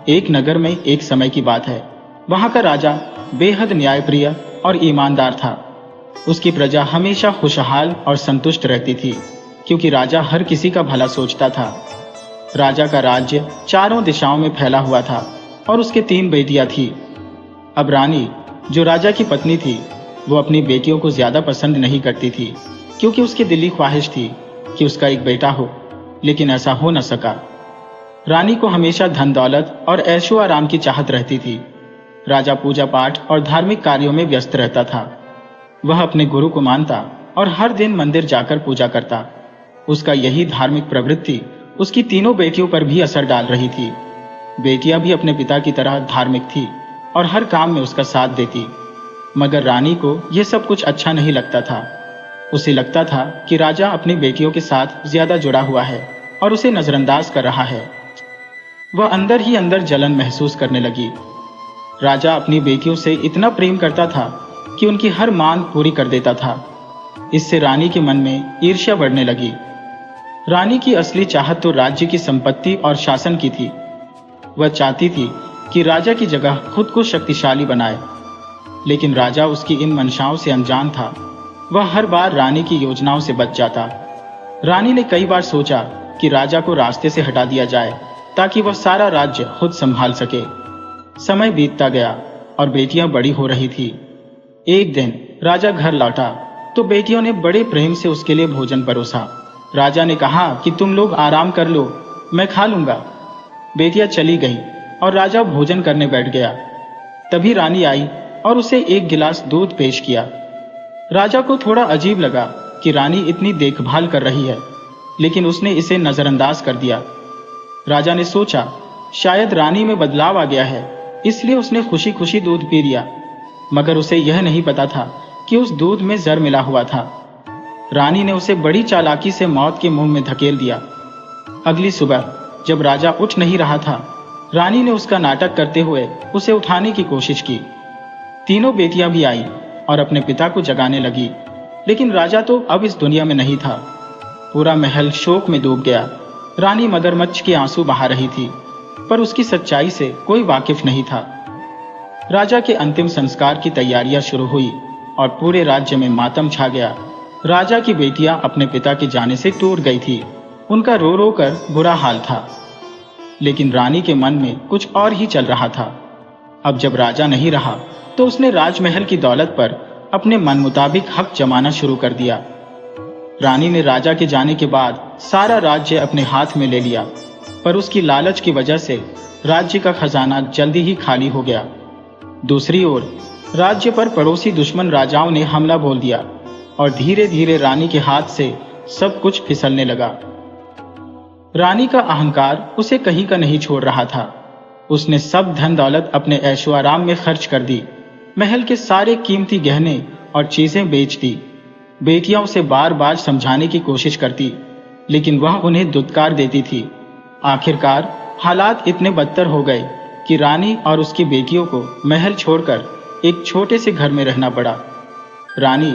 एक नगर में एक समय की बात है। वहां का राजा बेहद न्यायप्रिय और ईमानदार था। उसकी प्रजा हमेशा खुशहाल और संतुष्ट रहती थी, क्योंकि राजा हर किसी का भला सोचता था। राजा का राज्य चारों दिशाओं में फैला हुआ था और उसके 3 बेटियां थी। अब रानी, जो राजा की पत्नी थी, वो अपनी बेटियों को ज्यादा पसंद नहीं करती थी, क्योंकि उसकी दिली ख्वाहिश थी कि उसका एक बेटा हो, लेकिन ऐसा हो न सका। रानी को हमेशा धन दौलत और ऐशो आराम की चाहत रहती थी। राजा पूजा पाठ और धार्मिक कार्यों में व्यस्त रहता था। वह अपने गुरु को मानता और हर दिन मंदिर जाकर पूजा करता। उसका यही धार्मिक प्रवृत्ति उसकी तीनों बेटियों पर भी असर डाल रही थी। बेटियां भी अपने पिता की तरह धार्मिक थी और हर काम में उसका साथ देती। मगर रानी को यह सब कुछ अच्छा नहीं लगता था। उसे लगता था कि राजा अपनी बेटियों के साथ ज्यादा जुड़ा हुआ है और उसे नजरअंदाज कर रहा है। वह अंदर ही अंदर जलन महसूस करने लगी। राजा अपनी बेटियों से इतना प्रेम करता था कि उनकी हर मांग पूरी कर देता था। इससे रानी के मन में ईर्ष्या बढ़ने लगी। रानी की असली चाहत तो राज्य की संपत्ति और शासन की थी। वह चाहती थी कि राजा की जगह खुद को शक्तिशाली बनाए, लेकिन राजा उसकी इन मंशाओं से अनजान था। वह हर बार रानी की योजनाओं से बच जाता। रानी ने कई बार सोचा कि राजा को रास्ते से हटा दिया जाए, ताकि वह सारा राज्य खुद संभाल सके। समय बीतता गया और बेटियां बड़ी हो रही थी। एक दिन राजा घर लौटा तो बेटियों ने बड़े प्रेम से उसके लिए भोजन परोसा। राजा ने कहा कि तुम लोग आराम कर लो, मैं खा लूंगा। बेटियां चली गईं और राजा भोजन करने बैठ गया। तभी रानी आई और उसे एक गिलास दूध पेश किया। राजा को थोड़ा अजीब लगा कि रानी इतनी देखभाल कर रही है, लेकिन उसने इसे नजरअंदाज कर दिया। राजा ने सोचा शायद रानी में बदलाव आ गया है, इसलिए उसने खुशी खुशी दूध पी लिया। मगर उसे यह नहीं पता था कि उस दूध में जहर मिला हुआ था। रानी ने उसे बड़ी चालाकी से मौत के मुंह में धकेल दिया। अगली सुबह जब राजा उठ नहीं रहा था, रानी ने उसका नाटक करते हुए उसे उठाने की कोशिश की। तीनों बेटियां भी आई और अपने पिता को जगाने लगी, लेकिन राजा तो अब इस दुनिया में नहीं था। पूरा महल शोक में डूब गया। रानी मगरमच्छ के आंसू बहा रही थी, पर उसकी सच्चाई से कोई वाकिफ नहीं था। राजा के अंतिम संस्कार की तैयारियां शुरू हुई और पूरे राज्य में मातम छा गया। राजा की बेटियां अपने पिता के जाने से टूट गई थी। उनका रो रो कर बुरा हाल था, लेकिन रानी के मन में कुछ और ही चल रहा था। अब जब राजा नहीं रहा तो उसने राजमहल की दौलत पर अपने मन मुताबिक हक जमाना शुरू कर दिया। रानी ने राजा के जाने के बाद सारा राज्य अपने हाथ में ले लिया, पर उसकी लालच की वजह से राज्य का खजाना जल्दी ही खाली हो गया। दूसरी ओर राज्य पर पड़ोसी दुश्मन राजाओं ने हमला बोल दिया और धीरे धीरे रानी के हाथ से सब कुछ फिसलने लगा। रानी का अहंकार उसे कहीं का नहीं छोड़ रहा था। उसने सब धन दौलत अपने ऐशो आराम में खर्च कर दी। महल के सारे कीमती गहने और चीजें बेच दी। बेटियां उसे बार बार समझाने की कोशिश करती, लेकिन वह उन्हें दुत्कार देती थी। आखिरकार हालात इतने बदतर हो गए कि रानी और उसकी बेटियों को महल छोड़कर एक छोटे से घर में रहना पड़ा। रानी,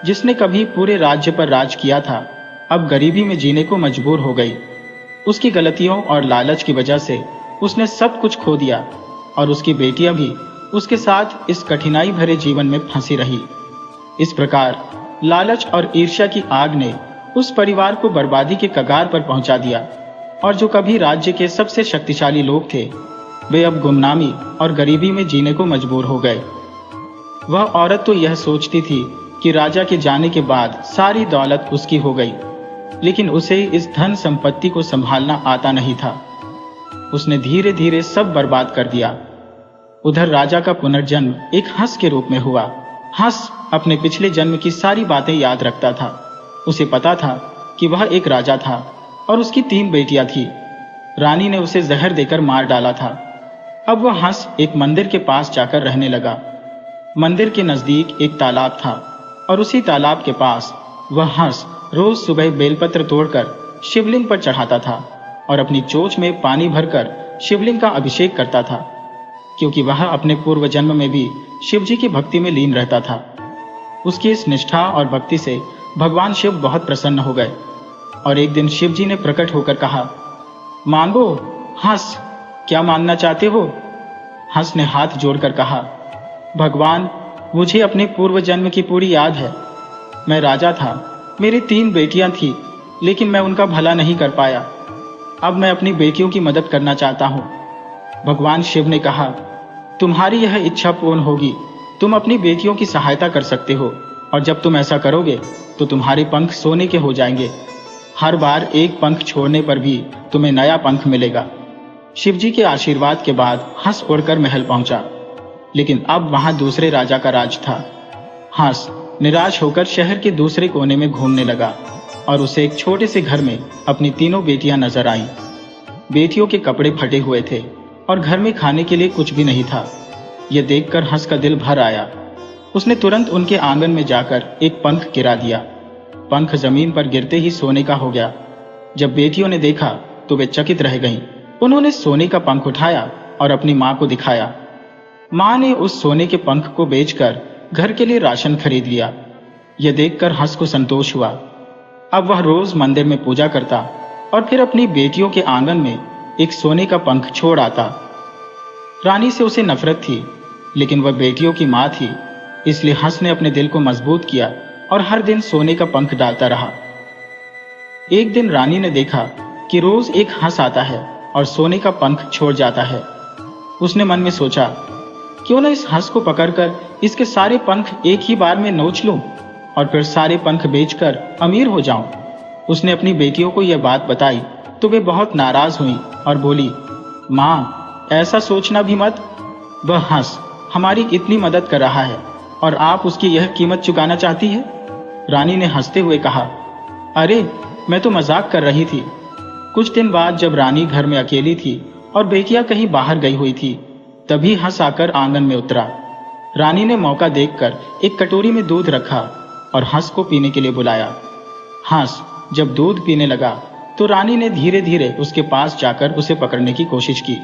जिसने कभी पूरे राज्य पर राज किया था, अब गरीबी में जीने को मजबूर हो गई। उसकी गलतियों और लालच की वजह से उसने सब कुछ खो दिया और उसकी बेटियां भी उसके साथ इस कठिनाई भरे जीवन में फंसी रही। इस प्रकार लालच और ईर्ष्या की आग ने उस परिवार को बर्बादी के कगार पर पहुंचा दिया और जो कभी राज्य के सबसे शक्तिशाली लोग थे, वे अब गुमनामी और गरीबी में जीने को मजबूर हो गए। वह औरत तो यह सोचती थी कि राजा के जाने के बाद सारी दौलत उसकी हो गई, लेकिन उसे इस धन संपत्ति को संभालना आता नहीं था। उसने धीरे धीरे सब बर्बाद कर दिया। उधर राजा का पुनर्जन्म एक हंस के रूप में हुआ। हंस अपने पिछले जन्म की सारी बातें याद रखता था। उसे पता था कि वह एक राजा था और उसकी 3 बेटियां थी। रानी ने उसे जहर देकर मार डाला था। अब वह हंस एक मंदिर के पास जाकर रहने लगा। मंदिर के नजदीक एक तालाब था और उसी तालाब के पास वह हंस रोज सुबह बेलपत्र तोड़कर शिवलिंग पर चढ़ाता था और अपनी चोंच में पानी भरकर शिवलिंग का अभिषेक करता था, क्योंकि वह अपने पूर्व जन्म में भी शिवजी की भक्ति में लीन रहता था। उसकी इस निष्ठा और भक्ति से भगवान शिव बहुत प्रसन्न हो गए और एक दिन शिवजी ने प्रकट होकर कहा, मांगो हंस, क्या मांगना चाहते हो? हंस ने हाथ जोड़कर कहा, भगवान, मुझे अपने पूर्व जन्म की पूरी याद है। मैं राजा था, मेरी 3 बेटियां थी, लेकिन मैं उनका भला नहीं कर पाया। अब मैं अपनी बेटियों की मदद करना चाहता हूँ। भगवान शिव ने कहा, तुम्हारी यह इच्छा पूर्ण होगी। तुम अपनी बेटियों की सहायता कर सकते हो, और जब तुम ऐसा करोगे तो तुम्हारे पंख सोने के हो जाएंगे। हर बार एक पंख छोड़ने पर भी तुम्हें नया पंख मिलेगा। शिवजी के आशीर्वाद के बाद हंस उड़कर महल पहुंचा, लेकिन अब वहां दूसरे राजा का राज था। हंस निराश होकर शहर के दूसरे कोने में घूमने लगा और उसे एक छोटे से घर में अपनी 3 बेटियां नजर आईं। बेटियों के कपड़े फटे हुए थे और घर में खाने के लिए कुछ भी नहीं था। यह देखकर हंस का दिल भर आया। उसने तुरंत उनके आंगन में जाकर एक पंख गिरा दिया। पंख जमीन पर गिरते ही सोने का हो गया। जब बेटियों ने देखा तो वे चकित रह गईं। उन्होंने सोने का पंख उठाया और अपनी मां को दिखाया। मां ने उस सोने के पंख को बेचकर घर के लिए राशन खरीद लिया। यह देखकर हंस को संतोष हुआ। अब वह रोज मंदिर में पूजा करता और फिर अपनी बेटियों के आंगन में एक सोने का पंख छोड़ आता। रानी से उसे नफरत थी, लेकिन वह बेटियों की मां थी, इसलिए हंस ने अपने दिल को मजबूत किया और हर दिन सोने का पंख डालता रहा। एक दिन रानी ने देखा कि रोज एक हंस आता है और सोने का पंख छोड़ जाता है। उसने मन में सोचा, क्यों न इस हंस को पकड़कर इसके सारे पंख एक ही बार में नोच लूं और फिर सारे पंख बेचकर अमीर हो जाऊं। उसने अपनी बेटियों को यह बात बताई तो वे बहुत नाराज हुईं और बोली, मां, ऐसा सोचना भी मत। वह हंस हमारी इतनी मदद कर रहा है और आप उसकी यह कीमत चुकाना चाहती है? रानी ने हंसते हुए कहा, अरे, मैं तो मजाक कर रही थी। कुछ दिन बाद जब रानी घर में अकेली थी और बेटियां कहीं बाहर गई हुई थी, तभी हंस आकर आंगन में उतरा। रानी ने मौका देखकर एक कटोरी में दूध रखा और हंस को पीने के लिए बुलाया। हंस जब दूध पीने लगा तो रानी ने धीरे धीरे उसके पास जाकर उसे पकड़ने की कोशिश की।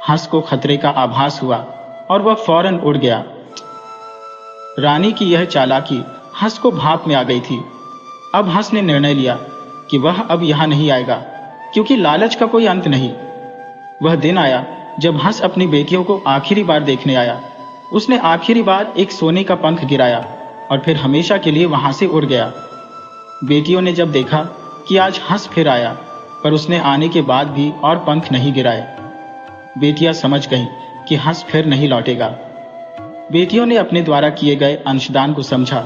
हंस को खतरे का आभास हुआ और वह फौरन उड़ गया। रानी की यह चालाकी हंस को भाप में आ गई थी। अब हंस ने निर्णय लिया कि वह अब यहां नहीं आएगा, क्योंकि लालच का कोई अंत नहीं। वह दिन आया जब हंस अपनी बेटियों को आखिरी बार देखने आया। उसने आखिरी बार एक सोने का पंख गिराया और फिर हमेशा के लिए वहां से उड़ गया। बेटियों ने जब देखा कि आज हंस फिर आया, पर उसने आने के बाद भी और पंख नहीं गिराए, बेटियां समझ गईं कि हंस फिर नहीं लौटेगा। बेटियों ने अपने द्वारा किए गए अंशदान को समझा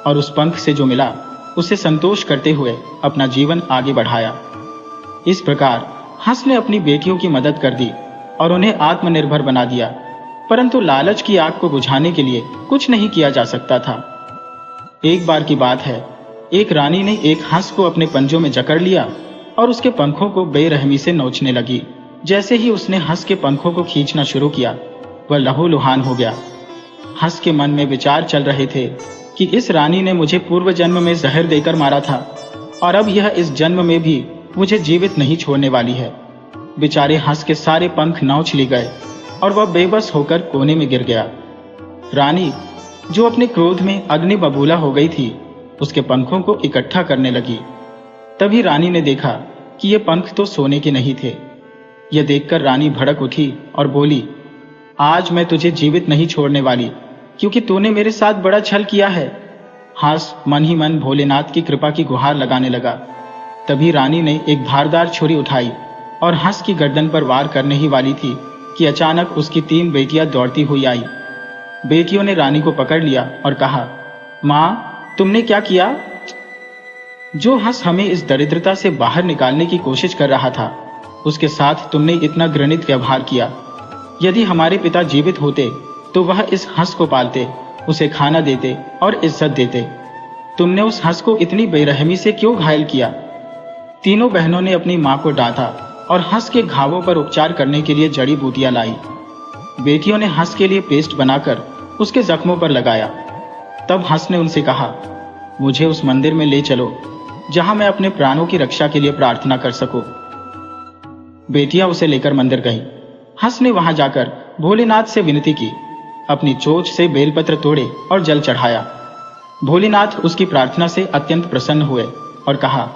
और उस पंख से जो मिला उसे संतोष करते हुए अपना जीवन आगे बढ़ाया। इस प्रकार हंस ने अपनी बेटियों की मदद कर दी और उन्हें आत्मनिर्भर बना दिया, परंतु लालच की आग को बुझाने के लिए कुछ नहीं किया जा सकता था। एक बार की बात है, एक रानी ने एक हंस को अपने पंजों में जकड़ लिया और उसके पंखों को बेरहमी से नोचने लगी। जैसे ही उसने हंस के पंखों को खींचना शुरू किया, वह लहूलुहान हो गया। हंस के मन में विचार चल रहे थे कि इस रानी ने मुझे पूर्व जन्म में जहर देकर मारा था और अब यह इस जन्म में भी मुझे जीवित नहीं छोड़ने वाली है। बेचारे हंस के सारे पंख नोच लिए गए और वह बेबस होकर कोने में गिर गया। रानी, जो अपने क्रोध में अग्नि बबूला हो गई थी, उसके पंखों को इकट्ठा करने लगी। तभी रानी ने देखा कि ये पंख तो सोने के नहीं थे। यह देखकर रानी भड़क उठी और बोली, आज मैं तुझे जीवित नहीं छोड़ने वाली, क्योंकि तूने मेरे साथ बड़ा छल किया है। हंस मन ही मन भोलेनाथ की कृपा की गुहार लगाने लगा। तभी रानी ने एक धारदार छुरी उठाई और हंस की गर्दन पर वार करने ही वाली थी कि अचानक उसकी 3 बेटियां दौड़ती हुई आई। बेटियों ने रानी को पकड़ लिया और कहा, मां, तुमने क्या किया? जो हंस हमें इस दरिद्रता से बाहर निकालने की कोशिश कर रहा था, उसके साथ तुमने इतना घृणित व्यवहार किया। यदि हमारे पिता जीवित होते तो वह इस हंस को पालते, उसे खाना देते और इज्जत देते। तुमने उस हंस को इतनी बेरहमी से क्यों घायल किया? तीनों बहनों ने अपनी मां को डांटा और हंस के घावों पर उपचार करने के लिए जड़ी बूटियां लाई। बेटियों ने हंस के लिए पेस्ट बनाकर उसके जख्मों पर लगाया। तब हंस ने उनसे कहा, मुझे उस मंदिर में ले चलो जहां मैं अपने प्राणों की रक्षा के लिए प्रार्थना कर सकूं। बेटियां उसे लेकर मंदिर गईं। हंस ने वहां जाकर भोलेनाथ से विनती की, अपनी चोंच से बेलपत्र तोड़े और जल चढ़ाया। भोलेनाथ उसकी प्रार्थना से अत्यंत प्रसन्न हुए और कहा,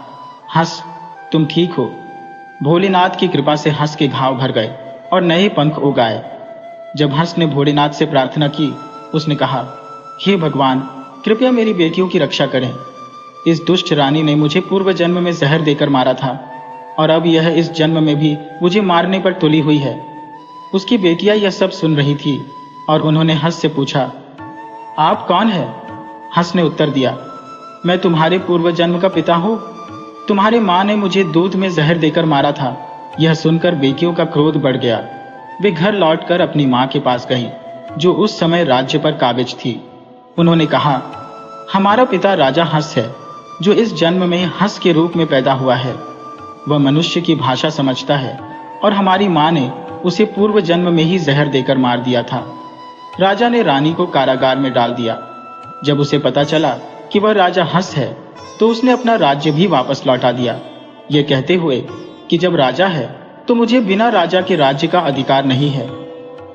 हंस, तुम ठीक हो। भोलेनाथ की कृपा से हंस के घाव भर गए और नए पंख उगाए। जब हंस ने भोलेनाथ से प्रार्थना की, उसने कहा, हे भगवान, कृपया मेरी बेटियों की रक्षा करें। इस दुष्ट रानी ने मुझे पूर्व जन्म में जहर देकर मारा था और अब यह इस जन्म में भी मुझे मारने पर तुली हुई है। उसकी बेटियां यह सब सुन रही थी और उन्होंने हंस से पूछा, आप कौन है? हंस ने उत्तर दिया, मैं तुम्हारे पूर्व जन्म का पिता हूँ। तुम्हारे माँ ने मुझे दूध में जहर देकर मारा था। यह सुनकर बेटियों का क्रोध बढ़ गया। वे घर लौटकर अपनी माँ के पास गईं, जो उस समय राज्य पर काबिज थी। उन्होंने कहा, हमारा पिता राजा हंस है, जो इस जन्म में हंस के रूप में पैदा हुआ है। वह मनुष्य की भाषा समझता है और हमारी माँ ने उसे पूर्व जन्म में ही जहर देकर मार दिया था। राजा ने रानी को कारागार में डाल दिया। जब उसे पता चला कि वह राजा हंस है, तो उसने अपना राज्य भी वापस लौटा दिया, ये कहते हुए कि जब राजा है तो मुझे बिना राजा के राज्य का अधिकार नहीं है।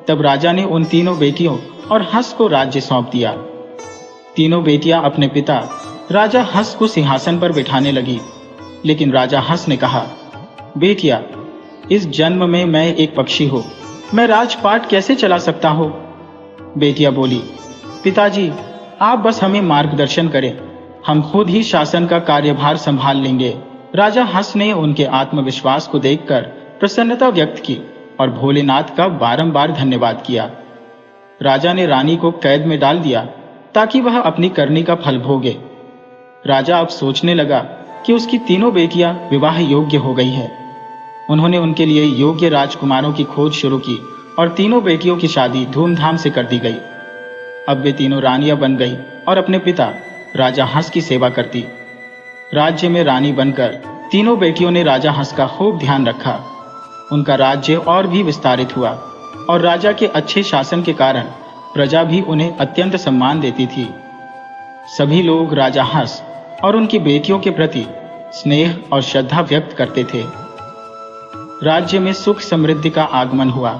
तब राजा ने उन तीनों बेटियों और हंस को राज्य सौंप दिया। तीनों बेटियां अपने पिता राजा हंस को सिंहासन पर बिठाने लगी, लेकिन राजा हंस ने कहा, बेटिया, इस जन्म में मैं एक पक्षी हूँ, मैं राजपाट कैसे चला सकता हूँ? बेटिया बोली, पिताजी, आप बस हमें मार्गदर्शन करें, हम खुद ही शासन का कार्यभार संभाल लेंगे। राजा हंस ने उनके आत्मविश्वास को देखकर प्रसन्नता व्यक्त की और भोलेनाथ का बारंबार धन्यवाद किया। राजा ने रानी को कैद में डाल दिया ताकि वह अपनी करनी का फल भोगे। राजा अब सोचने लगा कि उसकी तीनों बेटियां विवाह योग्य हो गई हैं। उन्होंने उनके लिए योग्य राजकुमारों की खोज शुरू की और तीनों बेटियों की शादी धूमधाम से कर दी गई। अब वे तीनों रानियां बन गई और अपने पिता राजा हंस की सेवा करती। राज्य में रानी बनकर तीनों बेटियों ने राजा हंस का खूब ध्यान रखा। उनका राज्य और भी विस्तारित हुआ और राजा के अच्छे शासन के कारण प्रजा भी उन्हें अत्यंत सम्मान देती थी। सभी लोग राजा हंस और उनकी बेटियों के प्रति स्नेह और श्रद्धा व्यक्त करते थे। राज्य में सुख समृद्धि का आगमन हुआ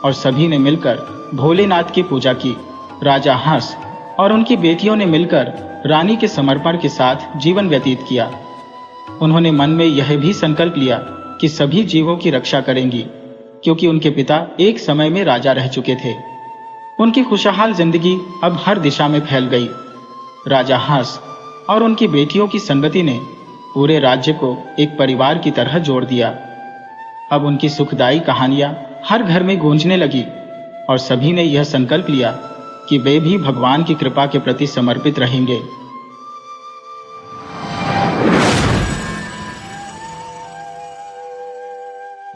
और सभी ने मिलकर भोलेनाथ की पूजा की। राजा हंस और उनकी बेटियों ने मिलकर रानी के समर्पण के साथ जीवन व्यतीत किया। उन्होंने मन में यह भी संकल्प लिया कि सभी जीवों की रक्षा करेंगी, क्योंकि उनके पिता एक समय में राजा रह चुके थे। उनकी खुशहाल जिंदगी अब हर दिशा में फैल गई। राजा हंस और उनकी बेटियों की संगति ने पूरे राज्य को एक परिवार की तरह जोड़ दिया। अब उनकी सुखदायी कहानियां हर घर में गूंजने लगी और सभी ने यह संकल्प लिया कि वे भी भगवान की कृपा के प्रति समर्पित रहेंगे।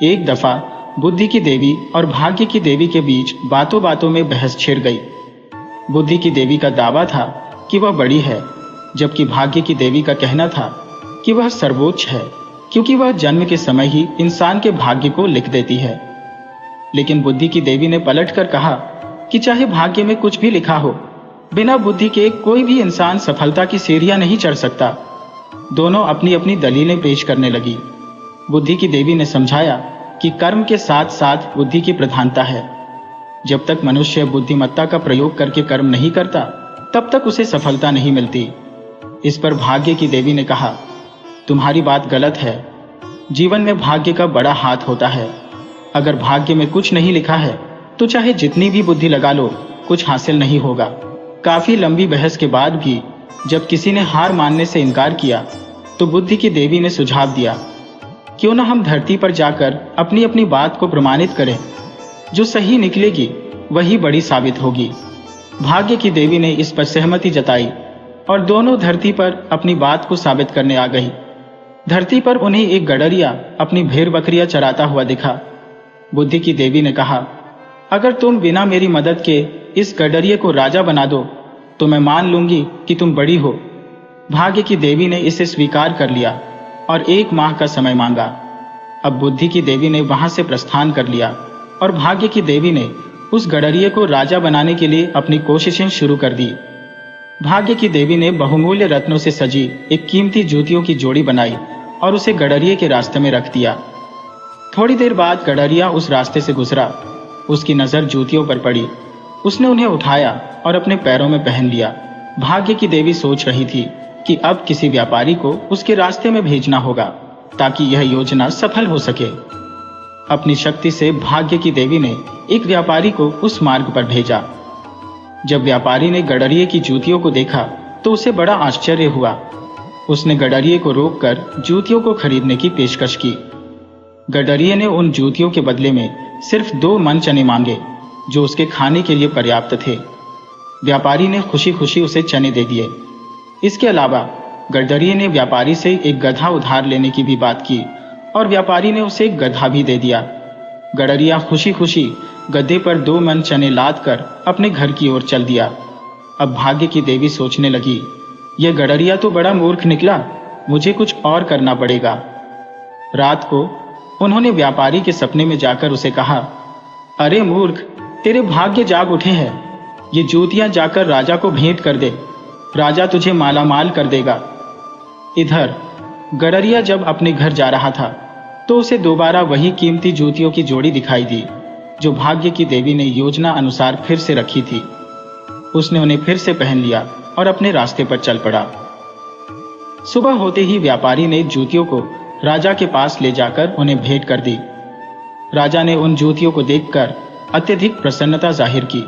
एक दफा बुद्धि की देवी और भाग्य की देवी के बीच बातों बातों में बहस छिड़ गई। बुद्धि की देवी का दावा था कि वह बड़ी है, जबकि भाग्य की देवी का कहना था कि वह सर्वोच्च है, क्योंकि वह जन्म के समय ही इंसान के भाग्य को लिख देती है। लेकिन बुद्धि की देवी ने पलटकर कहा कि चाहे भाग्य में कुछ भी लिखा हो, बिना बुद्धि के कोई भी इंसान सफलता की सीढ़ियां नहीं चढ़ सकता। दोनों अपनी अपनी दलीलें पेश करने लगी। बुद्धि की देवी ने समझाया कि कर्म के साथ साथ बुद्धि की प्रधानता है। जब तक मनुष्य बुद्धिमत्ता का प्रयोग करके कर्म नहीं करता, तब तक उसे सफलता नहीं मिलती। इस पर भाग्य की देवी ने कहा, तुम्हारी बात गलत है। जीवन में भाग्य का बड़ा हाथ होता है। अगर भाग्य में कुछ नहीं लिखा है तो चाहे जितनी भी बुद्धि लगा लो, कुछ हासिल नहीं होगा। काफी लंबी बहस के बाद भी जब किसी ने हार मानने से इनकार किया, तो बुद्धि की देवी ने सुझाव दिया, क्यों ना हम धरती पर जाकर अपनी अपनी बात को प्रमाणित करें। जो सही निकलेगी वही बड़ी साबित होगी। भाग्य की देवी ने इस पर सहमति जताई और दोनों धरती पर अपनी बात को साबित करने आ गई। धरती पर उन्हें एक गडरिया अपनी भेड़ बकरियां चराता हुआ दिखा। बुद्धि की देवी ने कहा, अगर तुम बिना मेरी मदद के इस गडरिये को राजा बना दो तो मैं मान लूंगी कि तुम बड़ी हो। भाग्य की देवी ने इसे स्वीकार कर लिया और 1 माह का समय मांगा। अब बुद्धि की देवी ने वहां से प्रस्थान कर लिया और भाग्य की देवी ने उस गडरिये को राजा बनाने के लिए अपनी कोशिशें शुरू कर दी। भाग्य की देवी ने बहुमूल्य रत्नों से सजी एक कीमती जूतियों की जोड़ी बनाई और उसे गडरिये के रास्ते में रख दिया। थोड़ी देर बाद गडरिया उस रास्ते से गुजरा। उसकी नजर जूतियों पर पड़ी। उसने उन्हें उठाया और अपने पैरों में पहन लिया। भाग्य की देवी सोच रही थी कि अब किसी व्यापारी को उसके रास्ते में भेजना होगा ताकि यह योजना सफल हो सके। अपनी शक्ति से भाग्य की देवी ने एक व्यापारी को उस मार्ग पर भेजा। जब व्यापारी ने गडरिये की जूतियों को देखा तो उसे बड़ा आश्चर्य हुआ। उसने गडरिये को रोककर जूतियों को खरीदने की पेशकश की। गडरिये ने उन जूतियों के बदले में सिर्फ 2 मन चने मांगे, जो उसके खाने के लिए पर्याप्त थे। व्यापारी ने खुशी खुशी उसे चने दे दिए। इसके अलावा गडरिये ने व्यापारी से एक गधा उधार लेने की भी बात की और व्यापारी ने उसे एक गधा भी दे दिया। गडरिया खुशी खुशी गधे पर 2 मन चने लाद कर अपने घर की ओर चल दिया। अब भाग्य की देवी सोचने लगी, यह गडरिया तो बड़ा मूर्ख निकला, मुझे कुछ और करना पड़ेगा। रात को उन्होंने व्यापारी के सपने में जाकर उसे कहा, अरे मूर्ख, तेरे भाग्य जाग उठे हैं, ये जूतियां जाकर राजा को भेंट कर दे, राजा तुझे मालामाल कर देगा। इधर गडरिया जब अपने घर जा रहा था तो उसे दोबारा वही कीमती जूतियों की जोड़ी दिखाई दी जो भाग्य की देवी ने योजना अनुसार फिर से रखी थी। उसने उन्हें फिर से पहन लिया और अपने रास्ते पर चल पड़ा। सुबह होते ही व्यापारी ने जूतियों को राजा के पास ले जाकर उन्हें भेंट कर दी। राजा ने उन जूतियों को देखकर अत्यधिक प्रसन्नता जाहिर की।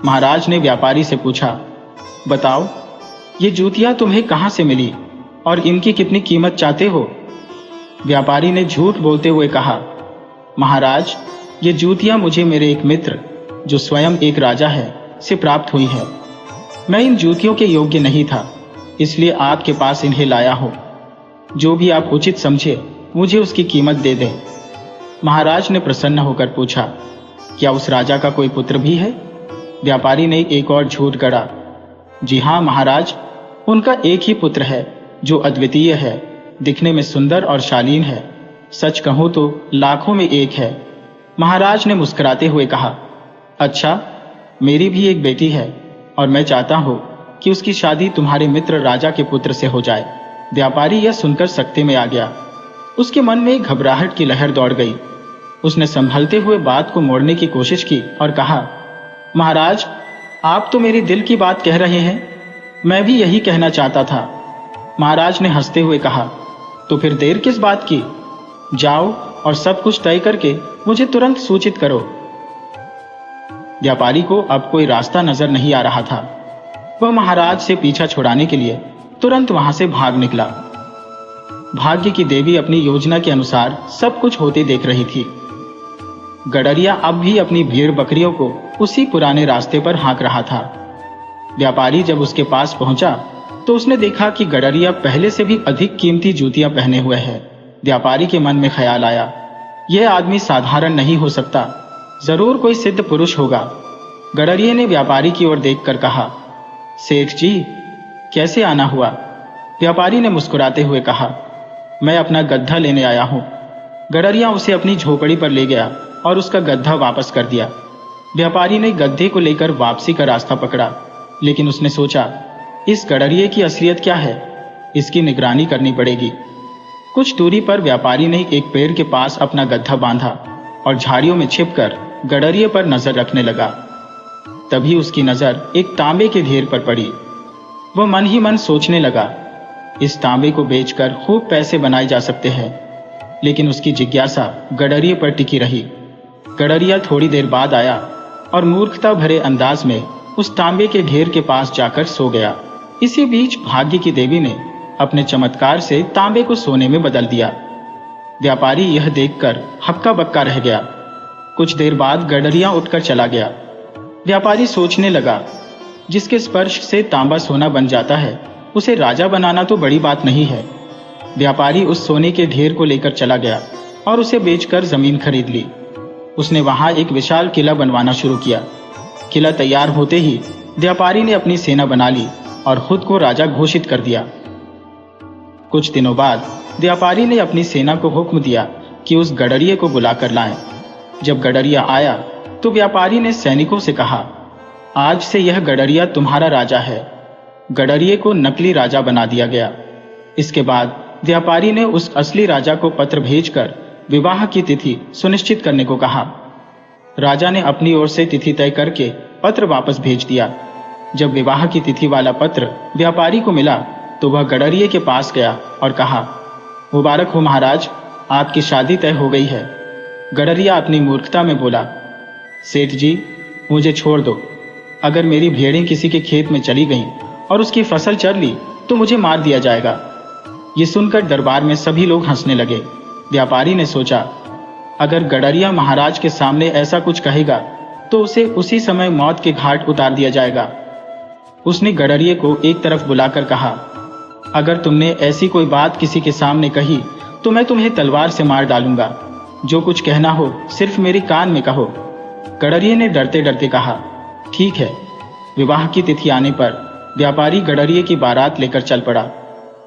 महाराज ने व्यापारी से पूछा, बताओ, ये जूतियां तुम्हें कहां से मिली और इनकी कितनी कीमत चाहते हो? व्यापारी ने झूठ बोलते हुए कहा, महाराज, ये जूतियां मुझे मेरे एक मित्र, जो स्वयं एक राजा है, से प्राप्त हुई है। मैं इन जूतियों के योग्य नहीं था, इसलिए आपके पास इन्हें लाया हूं। जो भी आप उचित समझे मुझे उसकी कीमत दे दें। महाराज ने प्रसन्न होकर पूछा, क्या उस राजा का कोई पुत्र भी है? व्यापारी ने एक और झूठ गढ़ा, जी हाँ महाराज, उनका एक ही पुत्र है जो अद्वितीय है, दिखने में सुंदर और शालीन है। सच कहूं तो लाखों में एक है। महाराज ने मुस्कुराते हुए कहा, अच्छा, मेरी भी एक बेटी है और मैं चाहता हूं कि उसकी शादी तुम्हारे मित्र राजा के पुत्र से हो जाए। व्यापारी यह सुनकर सकते में आ गया। उसके मन में घबराहट की लहर दौड़ गई। उसने संभलते हुए बात को मोड़ने की कोशिश की और कहा, महाराज, आप तो मेरे दिल की बात कह रहे हैं, मैं भी यही कहना चाहता था। महाराज ने हंसते हुए कहा, तो फिर देर किस बात की? जाओ और सब कुछ तय करके मुझे तुरंत सूचित करो। व्यापारी को अब कोई रास्ता नजर नहीं आ रहा था। वह महाराज से पीछा छुड़ाने के लिए तुरंत वहां से भाग निकला। भाग्य की देवी अपनी योजना के अनुसार सब कुछ होते देख रही थी। गडरिया अब भी अपनी भेड़ बकरियों को उसी पुराने रास्ते पर हाँक रहा था। व्यापारी जब उसके पास पहुंचा तो उसने देखा कि गडरिया पहले से भी अधिक कीमती जूतियां पहने हुए है। व्यापारी के मन में ख्याल आया, यह आदमी साधारण नहीं हो सकता, जरूर कोई सिद्ध पुरुष होगा। गडरिये ने व्यापारी की ओर देखकर कहा, सेठ जी, कैसे आना हुआ? व्यापारी ने मुस्कुराते हुए कहा, मैं अपना गद्दा लेने आया हूं। गडरिया उसे अपनी झोपड़ी पर ले गया और उसका गद्दा वापस कर दिया। व्यापारी ने गद्दे को लेकर वापसी का रास्ता पकड़ा, लेकिन उसने सोचा, इस गडरिये की असलियत क्या है, इसकी निगरानी करनी पड़ेगी। कुछ दूरी पर व्यापारी ने एक पेड़ के पास अपना गद्दा बांधा और झाड़ियों में छिपकर गडरिये पर नजर रखने लगा। तभी उसकी नजर एक तांबे के ढेर पर पड़ी। वह मन ही मन सोचने लगा, इस तांबे को बेचकर खूब पैसे बनाए जा सकते हैं। लेकिन उसकी जिज्ञासा गडरिये पर टिकी रही। गडरिया थोड़ी देर बाद आया और मूर्खता भरे अंदाज में उस तांबे के ढेर के पास जाकर सो गया। इसी बीच भाग्य की देवी ने अपने चमत्कार से तांबे को सोने में बदल दिया। व्यापारी यह देखकर हक्का बक्का रह गया। कुछ देर बाद गडरिया उठकर चला गया। व्यापारी सोचने लगा, जिसके स्पर्श से तांबा सोना बन जाता है, उसे राजा बनाना तो बड़ी बात नहीं है। व्यापारी उस सोने के ढेर को लेकर चला गया और उसे बेचकर जमीन खरीद ली। उसने वहां एक विशाल किला बनवाना शुरू किया। किला तैयार होते ही व्यापारी ने अपनी सेना बना ली और खुद को राजा घोषित कर दिया। कुछ दिनों बाद व्यापारी ने अपनी सेना को हुक्म दिया कि उस गडरिये को बुलाकर लाएं। जब गडरिया आया तो व्यापारी ने सैनिकों से कहा, आज से यह गडरिया तुम्हारा राजा है। गडरिये को नकली राजा बना दिया गया। इसके बाद व्यापारी ने उस असली राजा को पत्र भेजकर विवाह की तिथि सुनिश्चित करने को कहा। राजा ने अपनी ओर से तिथि तय करके पत्र वापस भेज दिया। जब विवाह की तिथि वाला पत्र व्यापारी को मिला तो वह गडरिये के पास गया और कहा, मुबारक हो महाराज, आपकी शादी तय हो गई है। गडरिया अपनी मूर्खता में बोला, सेठ जी, मुझे छोड़ दो। अगर मेरी भेड़ें किसी के खेत में चली गईं और उसकी फसल चर ली तो मुझे मार दिया जाएगा। ये सुनकर दरबार में सभी लोग हंसने लगे। व्यापारी ने सोचा, अगर गडरिया महाराज के सामने ऐसा कुछ कहेगा तो उसे उसी समय मौत के घाट उतार दिया जाएगा। उसने गडरिये को एक तरफ बुलाकर कहा, अगर तुमने ऐसी कोई बात किसी के सामने कही तो मैं तुम्हें तलवार से मार डालूंगा। जो कुछ कहना हो सिर्फ मेरे कान में कहो। गडरिये ने डरते डरते कहा, ठीक है। विवाह की तिथि आने पर व्यापारी गडरिये की बारात लेकर चल पड़ा।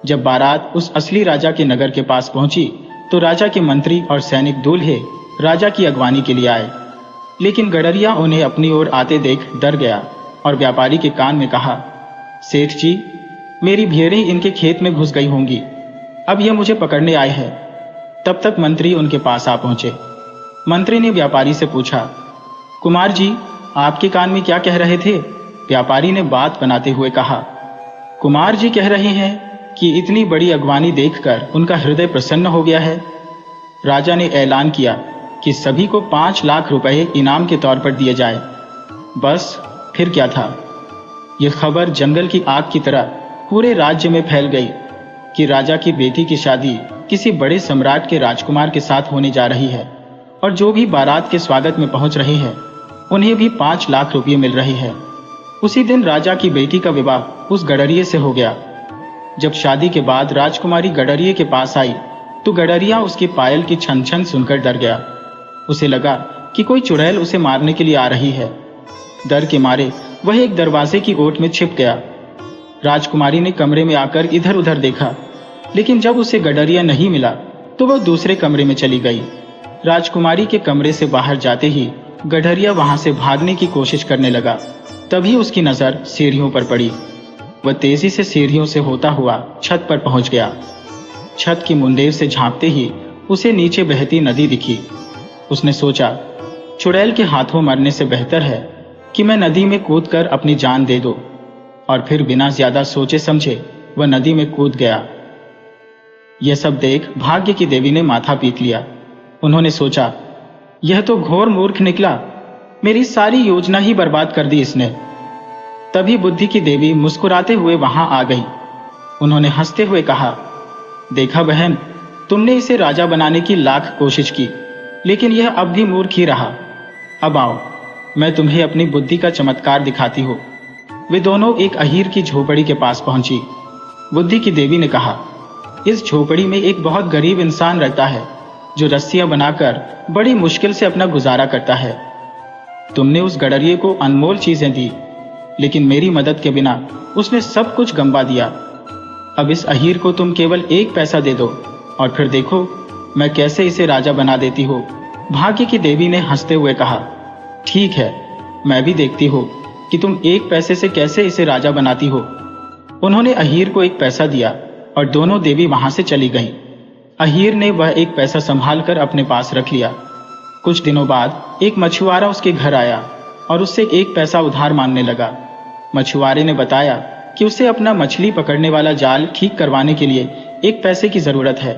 जब बारात उस असली राजा के नगर के पास पहुंची तो राजा के मंत्री और सैनिक दूल्हे राजा की अगवानी के लिए आए, लेकिन गडरिया उन्हें अपनी ओर आते देख डर गया और व्यापारी के कान में कहा, सेठ जी, मेरी भेड़ें इनके खेत में घुस गई होंगी, अब यह मुझे पकड़ने आए हैं। तब तक मंत्री उनके पास आ पहुंचे। मंत्री ने व्यापारी से पूछा, कुमार जी, आपके कान में क्या कह रहे थे? व्यापारी ने बात बनाते हुए कहा, कुमार जी कह रहे हैं कि इतनी बड़ी अगवानी देखकर उनका हृदय प्रसन्न हो गया है। राजा ने ऐलान किया कि सभी को 5 लाख रुपए इनाम के तौर पर दिए जाए। बस फिर क्या था, यह खबर जंगल की आग की तरह पूरे राज्य में फैल गई कि राजा की बेटी की शादी किसी बड़े सम्राट के राजकुमार के साथ होने जा रही है और जो भी बारात के स्वागत में पहुंच रहे हैं उन्हें भी 5 लाख रुपये मिल रहे हैं। उसी दिन राजा की बेटी का विवाह उस गडरिये से हो गया। जब शादी के बाद राजकुमारी गडरिये के पास आई तो गडरिया उसकी पायल की छन छन सुनकर डर गया। उसे लगा कि कोई चुड़ैल उसे मारने के लिए आ रही है। डर के मारे वह एक दरवाजे की ओट में छिप गया। राजकुमारी ने कमरे में आकर इधर उधर देखा, लेकिन जब उसे गडरिया नहीं मिला तो वह दूसरे कमरे में चली गई। राजकुमारी के कमरे से बाहर जाते ही गडरिया वहां से भागने की कोशिश करने लगा। तभी उसकी नजर सीढ़ियों पर पड़ी। वह तेजी से सीढ़ियों से होता हुआ छत पर पहुंच गया। छत की मुंडेर से झांकते ही उसे नीचे बहती नदी दिखी। उसने सोचा, चुड़ैल के हाथों मरने से बेहतर है कि मैं नदी में कूदकर अपनी जान दे दूं। और फिर बिना ज्यादा सोचे समझे वह नदी में कूद गया। यह सब देख भाग्य की देवी ने माथा पीट लिया। उन्होंने सोचा, यह तो घोर मूर्ख निकला, मेरी सारी योजना ही बर्बाद कर दी इसने। तभी बुद्धि की देवी मुस्कुराते हुए वहां आ गई। उन्होंने हंसते हुए कहा, देखा बहन, तुमने इसे राजा बनाने की लाख कोशिश की, लेकिन यह अब भी मूर्ख ही रहा। अब आओ, मैं तुम्हें अपनी बुद्धि का चमत्कार दिखाती हूँ। वे दोनों एक अहीर की झोपड़ी के पास पहुंची। बुद्धि की देवी ने कहा, इस झोपड़ी में एक बहुत गरीब इंसान रहता है जो रस्सियां बनाकर बड़ी मुश्किल से अपना गुजारा करता है। तुमने उस गडरिये को अनमोल चीजें दी, लेकिन मेरी मदद के बिना उसने सब कुछ गंवा दिया। अब इस अहीर को तुम केवल 1 पैसा दे दो और फिर देखो मैं कैसे इसे राजा बना देती हूँ। भाग्य की देवी ने हंसते हुए कहा, ठीक है, मैं भी देखती हूँ कि तुम 1 पैसे से कैसे इसे राजा बनाती हो। उन्होंने अहीर को 1 पैसा दिया और दोनों देवी वहां से चली गईं। अहीर ने वह 1 पैसा संभाल कर अपने पास रख लिया। कुछ दिनों बाद एक मछुआरा उसके घर आया और उससे 1 पैसा उधार मांगने लगा। मछुआरे ने बताया कि उसे अपना मछली पकड़ने वाला जाल ठीक करवाने के लिए 1 पैसे की जरूरत है।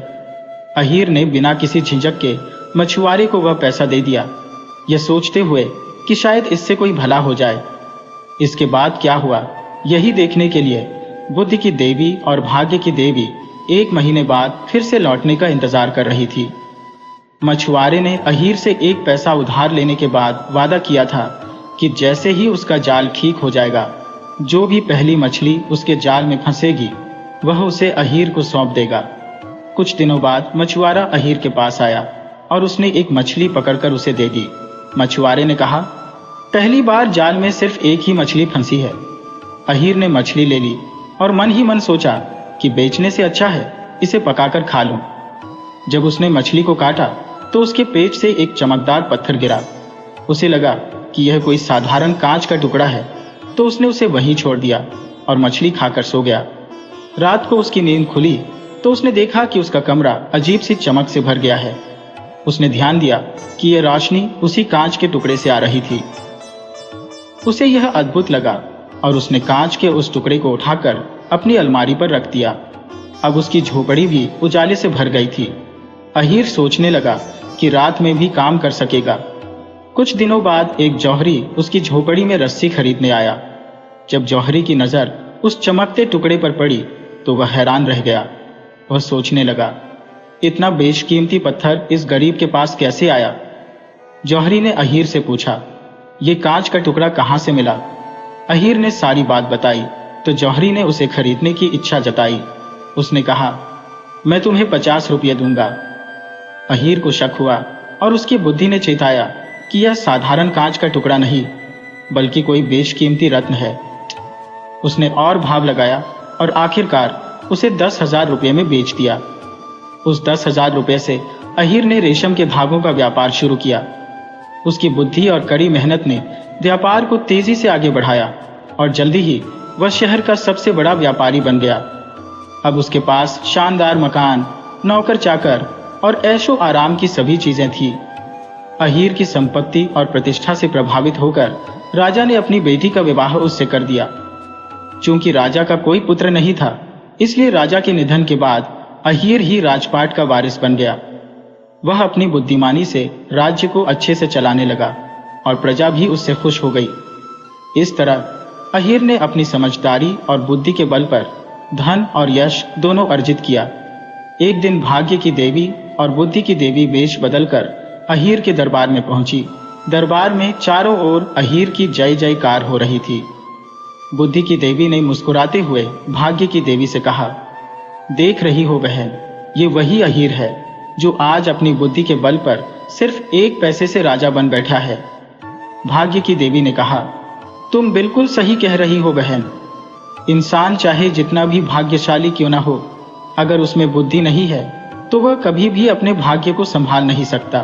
अहीर ने बिना किसी झिझक के मछुआरे को वह पैसा दे दिया, यह सोचते हुए कि शायद इससे कोई भला हो जाए। इसके बाद क्या हुआ, यही देखने के लिए बुद्धि की देवी और भाग्य की देवी 1 महीने बाद फिर से लौटने का इंतजार कर रही थी। मछुआरे ने अहीर से 1 पैसा उधार लेने के बाद वादा किया था कि जैसे ही उसका जाल ठीक हो जाएगा, जो भी पहली मछली उसके जाल में फंसेगी वह उसे अहीर को सौंप देगा। कुछ दिनों बाद मछुआरा अहीर के पास आया और उसने एक मछली पकड़कर उसे दे दी। मछुआरे ने कहा, पहली बार जाल में सिर्फ 1 ही मछली फंसी है। अहीर ने मछली ले ली और मन ही मन सोचा कि बेचने से अच्छा है इसे पकाकर खा लूं। जब उसने मछली को काटा तो उसके पेट से एक चमकदार पत्थर गिरा। उसे लगा कि यह कोई साधारण कांच का टुकड़ा है, तो उसने उसे वहीं छोड़ दिया और मछली खाकर सो गया। रात को उसकी नींद खुली तो उसने देखा कि उसका कमरा अजीब सी चमक से भर गया है। उसने ध्यान दिया कि यह रोशनी उसी कांच के टुकड़े से आ रही थी। उसे यह अद्भुत लगा और उसने कांच के उस टुकड़े को उठाकर अपनी अलमारी पर रख दिया। अब उसकी झोपड़ी भी उजाले से भर गई थी। अहीर सोचने लगा कि रात में भी काम कर सकेगा। कुछ दिनों बाद एक जौहरी उसकी झोपड़ी में रस्सी खरीदने आया। जब जौहरी की नजर उस चमकते टुकड़े पर पड़ी तो वह हैरान रह गया। वह सोचने लगा, इतना बेशकीमती पत्थर इस गरीब के पास कैसे आया? जौहरी ने अहीर से पूछा, ये कांच का टुकड़ा कहाँ से मिला? अहीर ने सारी बात बताई तो जौहरी ने उसे खरीदने की इच्छा जताई। उसने कहा, मैं तुम्हें 50 रुपये दूंगा। अहीर को शक हुआ और उसकी बुद्धि ने चेताया कि यह साधारण कांच का टुकड़ा नहीं बल्कि कोई बेशकीमती रत्न है। उसने और भाव लगाया और आखिरकार उसे 10,000 रुपये में बेच दिया। उस 10,000 रुपये से अहीर ने रेशम के धागों का व्यापार शुरू किया। उसकी बुद्धि और कड़ी मेहनत ने व्यापार को तेजी से आगे बढ़ाया और जल्दी ही वह शहर का सबसे बड़ा व्यापारी बन गया। अब उसके पास शानदार मकान, नौकर चाकर और ऐशो आराम की सभी चीजें थी। अहीर की संपत्ति और प्रतिष्ठा से प्रभावित होकर राजा ने अपनी बेटी का विवाह उससे कर दिया। चूंकि राजा का कोई पुत्र नहीं था, इसलिए राजा के निधन के बाद अहीर ही राजपाट का वारिस बन गया। वह अपनी बुद्धिमानी से राज्य को अच्छे से चलाने लगा और प्रजा भी उससे खुश हो गई। इस तरह अहीर ने अपनी समझदारी और बुद्धि के बल पर धन और यश दोनों अर्जित किया। एक दिन भाग्य की देवी और बुद्धि की देवी वेश बदलकर अहीर के दरबार में पहुंची। दरबार में चारों ओर अहीर की जय जयकार हो रही थी। बुद्धि की देवी ने मुस्कुराते हुए भाग्य की देवी से कहा, देख रही हो बहन, ये वही अहीर है जो आज अपनी बुद्धि के बल पर सिर्फ 1 पैसे से राजा बन बैठा है। भाग्य की देवी ने कहा, तुम बिल्कुल सही कह रही हो बहन। इंसान चाहे जितना भी भाग्यशाली क्यों ना हो, अगर उसमें बुद्धि नहीं है तो वह कभी भी अपने भाग्य को संभाल नहीं सकता।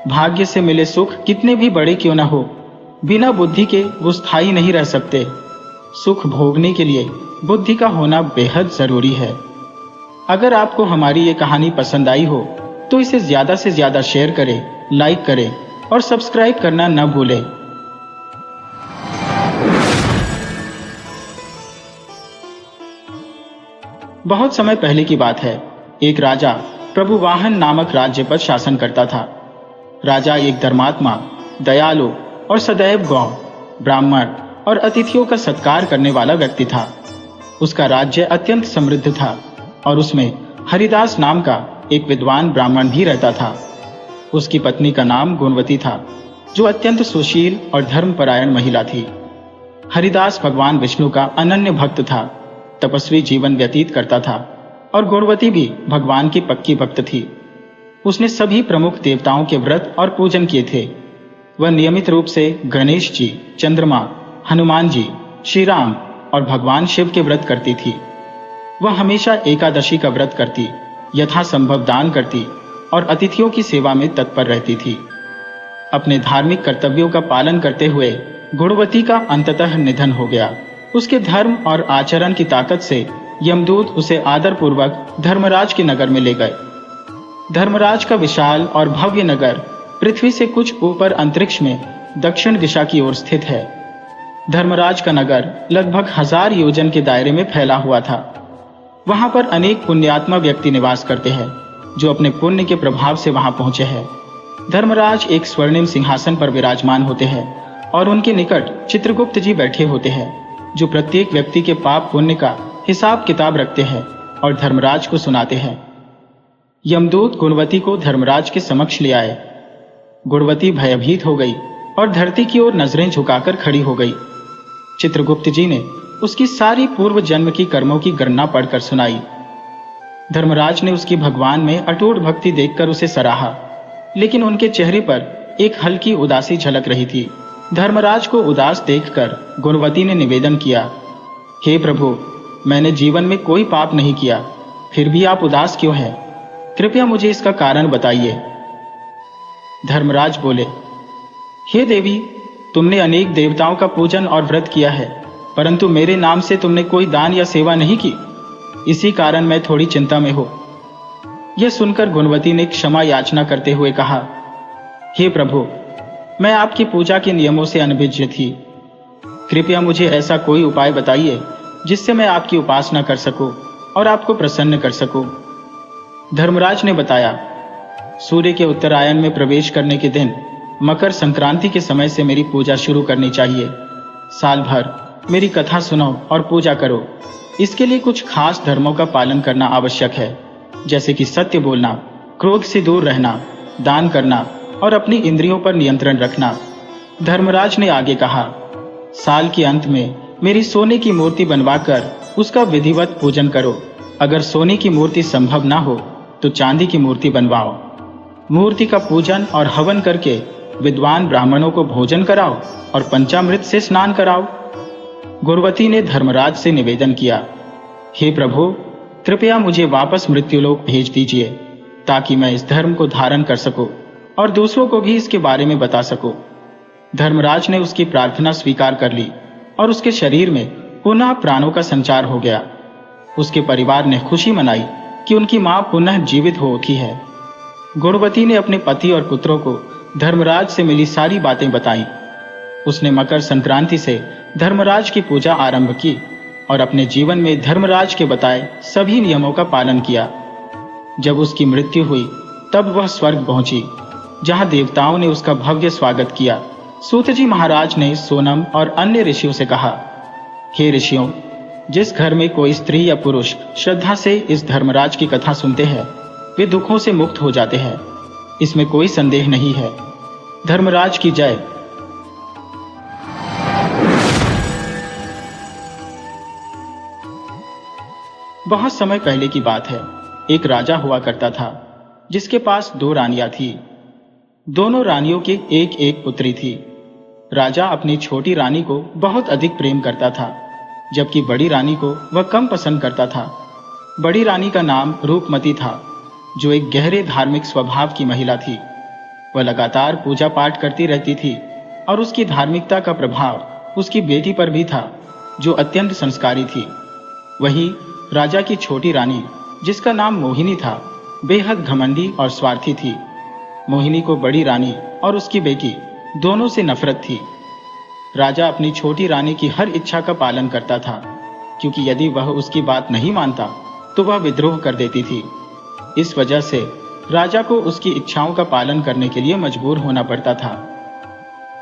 भाग्य से मिले सुख कितने भी बड़े क्यों ना हो, बिना बुद्धि के वो स्थायी नहीं रह सकते। सुख भोगने के लिए बुद्धि का होना बेहद जरूरी है। अगर आपको हमारी ये कहानी पसंद आई हो तो इसे ज्यादा से ज्यादा शेयर करें, लाइक करें और सब्सक्राइब करना न भूलें। बहुत समय पहले की बात है। एक राजा प्रभुवाहन नामक राज्य पर शासन करता था। राजा एक धर्मात्मा, दयालु और सदैव गौ, ब्राह्मण और अतिथियों का सत्कार करने वाला व्यक्ति था। उसका राज्य अत्यंत समृद्ध था और उसमें हरिदास नाम का एक विद्वान ब्राह्मण भी रहता था। उसकी पत्नी का नाम गुणवती था, जो अत्यंत सुशील और धर्मपरायण महिला थी। हरिदास भगवान विष्णु का अनन्य भक्त था, तपस्वी जीवन व्यतीत करता था और गुणवती भी भगवान की पक्की भक्त थी। उसने सभी प्रमुख देवताओं के व्रत और पूजन किए थे। वह नियमित रूप से गणेश जी, चंद्रमा, हनुमान जी, श्री राम और भगवान शिव के व्रत करती थी। वह हमेशा एकादशी का व्रत करती, यथासंभव दान करती और अतिथियों की सेवा में तत्पर रहती थी। अपने धार्मिक कर्तव्यों का पालन करते हुए गुणवती का अंततः निधन हो गया। उसके धर्म और आचरण की ताकत से यमदूत उसे आदरपूर्वक धर्मराज के नगर में ले गए। धर्मराज का विशाल और भव्य नगर पृथ्वी से कुछ ऊपर अंतरिक्ष में दक्षिण दिशा की ओर स्थित है। धर्मराज का नगर लगभग 1000 योजन के दायरे में फैला हुआ था। वहां पर अनेक पुण्यात्मा व्यक्ति निवास करते हैं, जो अपने पुण्य के प्रभाव से वहां पहुंचे हैं। धर्मराज एक स्वर्णिम सिंहासन पर विराजमान होते हैं और उनके निकट चित्रगुप्त जी बैठे होते हैं, जो प्रत्येक व्यक्ति के पाप पुण्य का हिसाब किताब रखते हैं और धर्मराज को सुनाते हैं। यमदूत गुणवती को धर्मराज के समक्ष ले आए। गुणवती भयभीत हो गई और धरती की ओर नजरें झुकाकर खड़ी हो गई। चित्रगुप्त जी ने उसकी सारी पूर्व जन्म की कर्मों की गणना पढ़कर सुनाई। धर्मराज ने उसकी भगवान में अटूट भक्ति देखकर उसे सराहा, लेकिन उनके चेहरे पर एक हल्की उदासी झलक रही थी। धर्मराज को उदास देखकर गुणवती ने निवेदन किया, हे प्रभु, मैंने जीवन में कोई पाप नहीं किया, फिर भी आप उदास क्यों हैं? कृपया मुझे इसका कारण बताइए। धर्मराज बोले, हे देवी, तुमने अनेक देवताओं का पूजन और व्रत किया है, परंतु मेरे नाम से तुमने कोई दान या सेवा नहीं की। इसी कारण मैं थोड़ी चिंता में हो। यह सुनकर गुणवती ने क्षमा याचना करते हुए कहा, हे प्रभु, मैं आपकी पूजा के नियमों से अनभिज्ञ थी। कृपया मुझे ऐसा कोई उपाय बताइए जिससे मैं आपकी उपासना कर सकूं और आपको प्रसन्न कर सकूं। धर्मराज ने बताया, सूर्य के उत्तरायण में प्रवेश करने के दिन मकर संक्रांति के समय से मेरी पूजा शुरू करनी चाहिए। साल भर मेरी कथा सुनो और पूजा करो। इसके लिए कुछ खास धर्मों का पालन करना आवश्यक है, जैसे कि सत्य बोलना, क्रोध से दूर रहना, दान करना और अपनी इंद्रियों पर नियंत्रण रखना। धर्मराज ने आगे कहा, साल के अंत में मेरी सोने की मूर्ति बनवाकर उसका विधिवत पूजन करो। अगर सोने की मूर्ति संभव ना हो तो चांदी की मूर्ति बनवाओ। मूर्ति का पूजन और हवन करके विद्वान ब्राह्मणों को भोजन कराओ और पंचामृत से स्नान कराओ। गुरुवती ने धर्मराज से निवेदन किया, हे प्रभु, कृपया मुझे वापस मृत्युलोक भेज दीजिए ताकि मैं इस धर्म को धारण कर सकूं और दूसरों को भी इसके बारे में बता सकूं। धर्मराज ने उसकी प्रार्थना स्वीकार कर ली और उसके शरीर में पुनः प्राणों का संचार हो गया। उसके परिवार ने खुशी मनाई कि उनकी मां पुनः जीवित हो उठी है। गुणवती ने अपने पति और पुत्रों को धर्मराज से मिली सारी बातें बताई। उसने मकर संक्रांति से धर्मराज की पूजा आरंभ की और अपने जीवन में धर्मराज के बताए सभी नियमों का पालन किया। जब उसकी मृत्यु हुई तब वह स्वर्ग पहुंची, जहां देवताओं ने उसका भव्य स्वागत किया। सूत जी महाराज ने सोनम और अन्य ऋषियों से कहा, हे ऋषियों, जिस घर में कोई स्त्री या पुरुष श्रद्धा से इस धर्मराज की कथा सुनते हैं वे दुखों से मुक्त हो जाते हैं, इसमें कोई संदेह नहीं है। धर्मराज की जय। बहुत समय पहले की बात है। एक राजा हुआ करता था जिसके पास 2 रानियां थी। दोनों रानियों की एक एक पुत्री थी। राजा अपनी छोटी रानी को बहुत अधिक प्रेम करता था, जबकि बड़ी रानी को वह कम पसंद करता था। बड़ी रानी का नाम रूपमती था, जो एक गहरे धार्मिक स्वभाव की महिला थी। वह लगातार पूजा पाठ करती रहती थी और उसकी धार्मिकता का प्रभाव उसकी बेटी पर भी था, जो अत्यंत संस्कारी थी। वहीं राजा की छोटी रानी, जिसका नाम मोहिनी था, बेहद घमंडी और स्वार्थी थी। मोहिनी को बड़ी रानी और उसकी बेटी दोनों से नफरत थी। राजा अपनी छोटी रानी की हर इच्छा का पालन करता था, क्योंकि यदि वह उसकी बात नहीं मानता तो वह विद्रोह कर देती थी। इस वजह से राजा को उसकी इच्छाओं का पालन करने के लिए मजबूर होना पड़ता था।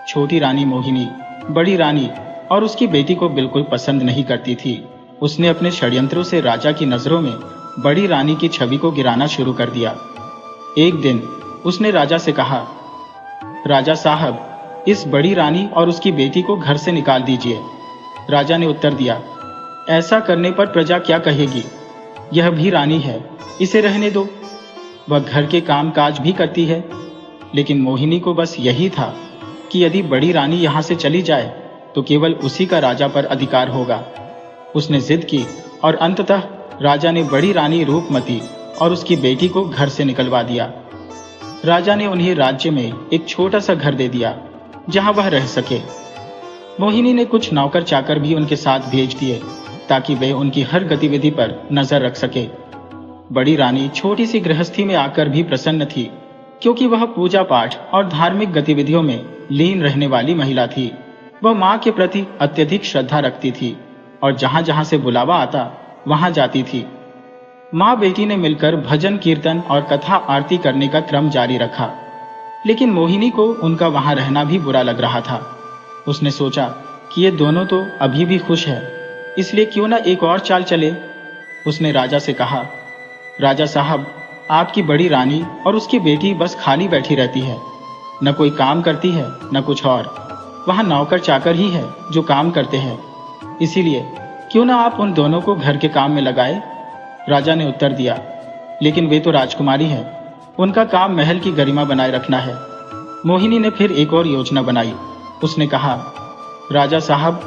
छोटी रानी मोहिनी बड़ी रानी और उसकी बेटी को बिल्कुल पसंद नहीं करती थी। उसने अपने षड्यंत्रों से राजा की नजरों में बड़ी रानी की छवि को गिराना शुरू कर दिया। एक दिन उसने राजा से कहा, राजा साहब, इस बड़ी रानी और उसकी बेटी को घर से निकाल दीजिए। राजा ने उत्तर दिया, ऐसा करने पर प्रजा क्या कहेगी? यह भी रानी है, इसे रहने दो। वह घर के काम काज भी करती है। लेकिन मोहिनी को बस यही था कि यदि बड़ी रानी यहाँ से चली जाए तो केवल उसी का राजा पर अधिकार होगा। उसने जिद की और अंततः राजा ने बड़ी रानी रूपमती और उसकी बेटी को घर से निकलवा दिया। राजा ने उन्हें राज्य में एक छोटा सा घर दे दिया जहां वह रह सके। मोहिनी ने कुछ नौकर चाकर भी उनके साथ भेज दिए ताकि वे उनकी हर गतिविधि पर नजर रख सके। बड़ी रानी छोटी सी गृहस्थी में आकर भी प्रसन्न थी, क्योंकि वह पूजा पाठ और धार्मिक गतिविधियों में लीन रहने वाली महिला थी। वह मां के प्रति अत्यधिक श्रद्धा रखती थी और जहां जहां से बुलावा आता वहां जाती थी। मां बेटी ने मिलकर भजन कीर्तन और कथा आरती करने का क्रम जारी रखा, लेकिन मोहिनी को उनका वहां रहना भी बुरा लग रहा था। उसने सोचा कि ये दोनों तो अभी भी खुश है, इसलिए क्यों ना एक और चाल चले। उसने राजा से कहा, राजा साहब, आपकी बड़ी रानी और उसकी बेटी बस खाली बैठी रहती है, न कोई काम करती है न कुछ और। वहां नौकर चाकर ही है जो काम करते हैं, इसीलिए क्यों ना आप उन दोनों को घर के काम में लगाए। राजा ने उत्तर दिया, लेकिन वे तो राजकुमारी हैं, उनका काम महल की गरिमा बनाए रखना है। मोहिनी ने फिर एक और योजना बनाई। उसने कहा, राजा साहब,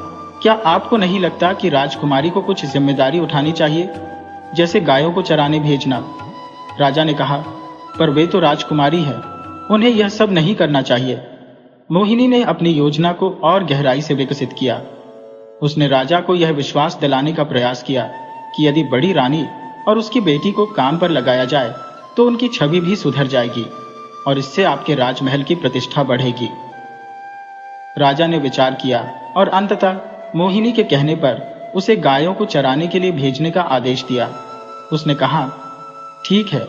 क्या आपको नहीं लगता कि राजकुमारी को कुछ जिम्मेदारी उठानी चाहिए, जैसे गायों को चराने भेजना? राजा ने कहा, पर वे तो राजकुमारी है, उन्हें यह सब नहीं करना चाहिए। मोहिनी ने अपनी योजना को और गहराई से विकसित किया। उसने राजा को यह विश्वास दिलाने का प्रयास किया कि यदि बड़ी रानी और उसकी बेटी को काम पर लगाया जाए तो उनकी छवि भी सुधर जाएगी और इससे आपके राजमहल की प्रतिष्ठा बढ़ेगी। राजा ने विचार किया और अंततः मोहिनी के कहने पर उसे गायों को चराने के लिए भेजने का आदेश दिया। उसने कहा, ठीक है,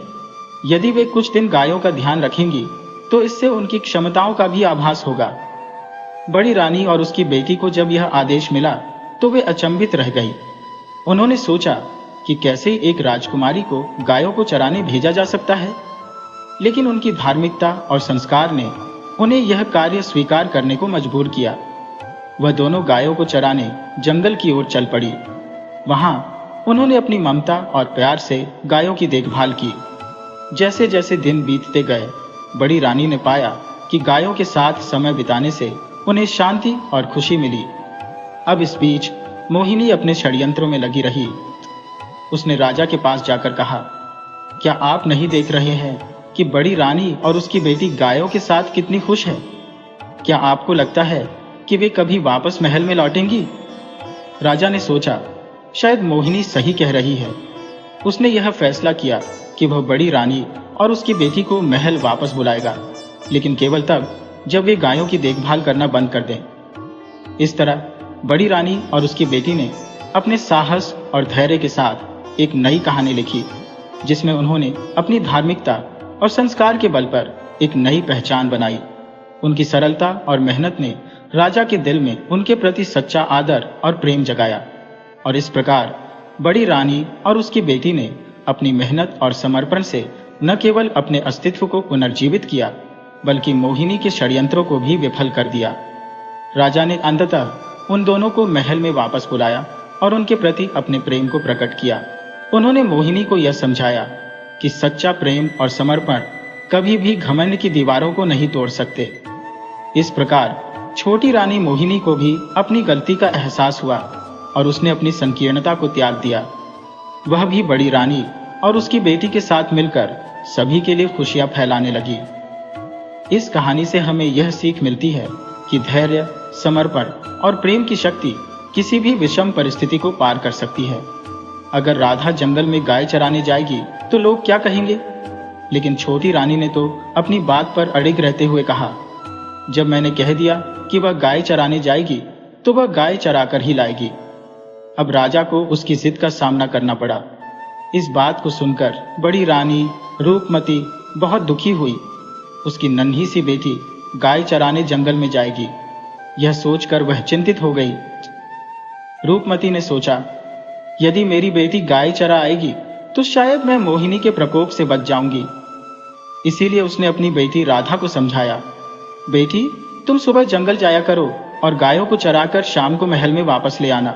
यदि वे कुछ दिन गायों का ध्यान रखेंगी तो इससे उनकी क्षमताओं का भी आभास होगा। बड़ी रानी और उसकी बेटी को जब यह आदेश मिला तो वे अचंभित रह गई। उन्होंने सोचा कि कैसे एक राजकुमारी को गायों को चराने भेजा जा सकता है, लेकिन उनकी धार्मिकता और संस्कार ने उन्हें यह कार्य स्वीकार करने को मजबूर किया। वह दोनों गायों को चराने जंगल की ओर चल पड़ी। वहां उन्होंने अपनी ममता और प्यार से गायों की देखभाल की। जैसे जैसे दिन बीतते गए, बड़ी रानी ने पाया कि गायों के साथ समय बिताने से उन्हें शांति और खुशी मिली। अब इस बीच मोहिनी अपने षड्यंत्रों में लगी रही। उसने राजा के पास जाकर कहा, क्या आप नहीं देख रहे हैं कि बड़ी रानी और उसकी बेटी गायों के साथ कितनी खुश है? क्या आपको लगता है कि वे कभी वापस महल में लौटेंगी? राजा ने सोचा, शायद मोहिनी सही कह रही है। उसने यह फैसला किया कि वह बड़ी रानी और उसकी बेटी को महल वापस बुलाएगा, लेकिन केवल तब जब वे गायों की देखभाल करना बंद कर दें। इस तरह बड़ी रानी और उसकी बेटी ने अपने साहस और धैर्य के साथ एक नई कहानी लिखी, जिसमें उन्होंने अपनी धार्मिकता और संस्कार के बल पर एक नई पहचान बनाई। उनकी सरलता और मेहनत ने राजा के दिल में उनके प्रति सच्चा आदर और प्रेम जगाया, और इस प्रकार बड़ी रानी और उसकी बेटी ने अपनी मेहनत और समर्पण से न केवल अपने अस्तित्व को पुनर्जीवित किया, बल्कि मोहिनी के षड्यंत्रों को भी विफल कर दिया। राजा ने अंततः उन दोनों को महल में वापस बुलाया और उनके प्रति अपने प्रेम को प्रकट किया। उन्होंने मोहिनी को यह समझाया कि सच्चा प्रेम और समर्पण कभी भी घमंड की दीवारों को नहीं तोड़ सकते। इस प्रकार छोटी रानी मोहिनी को भी अपनी गलती का एहसास हुआ और उसने अपनी संकीर्णता को त्याग दिया। वह भी बड़ी रानी और उसकी बेटी के साथ मिलकर सभी के लिए खुशियां फैलाने लगी। इस कहानी से हमें यह सीख मिलती है कि धैर्य, समर्पण और प्रेम की शक्ति किसी भी विषम परिस्थिति को पार कर सकती है। अगर राधा जंगल में गाय चराने जाएगी तो लोग क्या कहेंगे, लेकिन छोटी रानी ने तो अपनी बात पर अड़िग रहते हुए कहा, जब मैंने कह दिया कि वह गाय चराने जाएगी तो वह गाय चराकर ही लाएगी। अब राजा को उसकी जिद का सामना करना पड़ा। इस बात को सुनकर बड़ी रानी रूपमती बहुत दुखी हुई। उसकी नन्ही सी बेटी गाय चराने जंगल में जाएगी, यह सोचकर वह चिंतित हो गई। रूपमती ने सोचा, यदि मेरी बेटी गाय चरा आएगी तो शायद मैं मोहिनी के प्रकोप से बच जाऊंगी। इसीलिए उसने अपनी बेटी राधा को समझाया, बेटी तुम सुबह जंगल जाया करो और गायों को चराकर शाम को महल में वापस ले आना।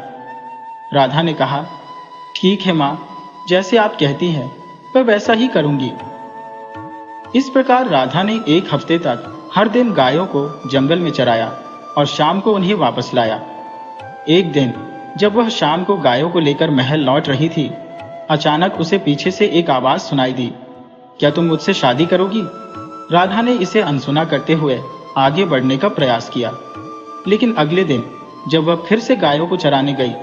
राधा ने कहा, ठीक है माँ, जैसे आप कहती हैं मैं वैसा ही करूंगी। इस प्रकार राधा ने एक हफ्ते तक हर दिन गायों को जंगल में चराया और शाम को उन्हें वापस लाया। एक दिन जब वह शाम को गायों को लेकर महल लौट रही थी, अचानक उसे पीछे से एक आवाज सुनाई दी, क्या तुम मुझसे शादी करोगी? राधा ने इसे अनसुना करते हुए आगे बढ़ने का प्रयास किया, लेकिन अगले दिन जब वह फिर से गायों को चराने गई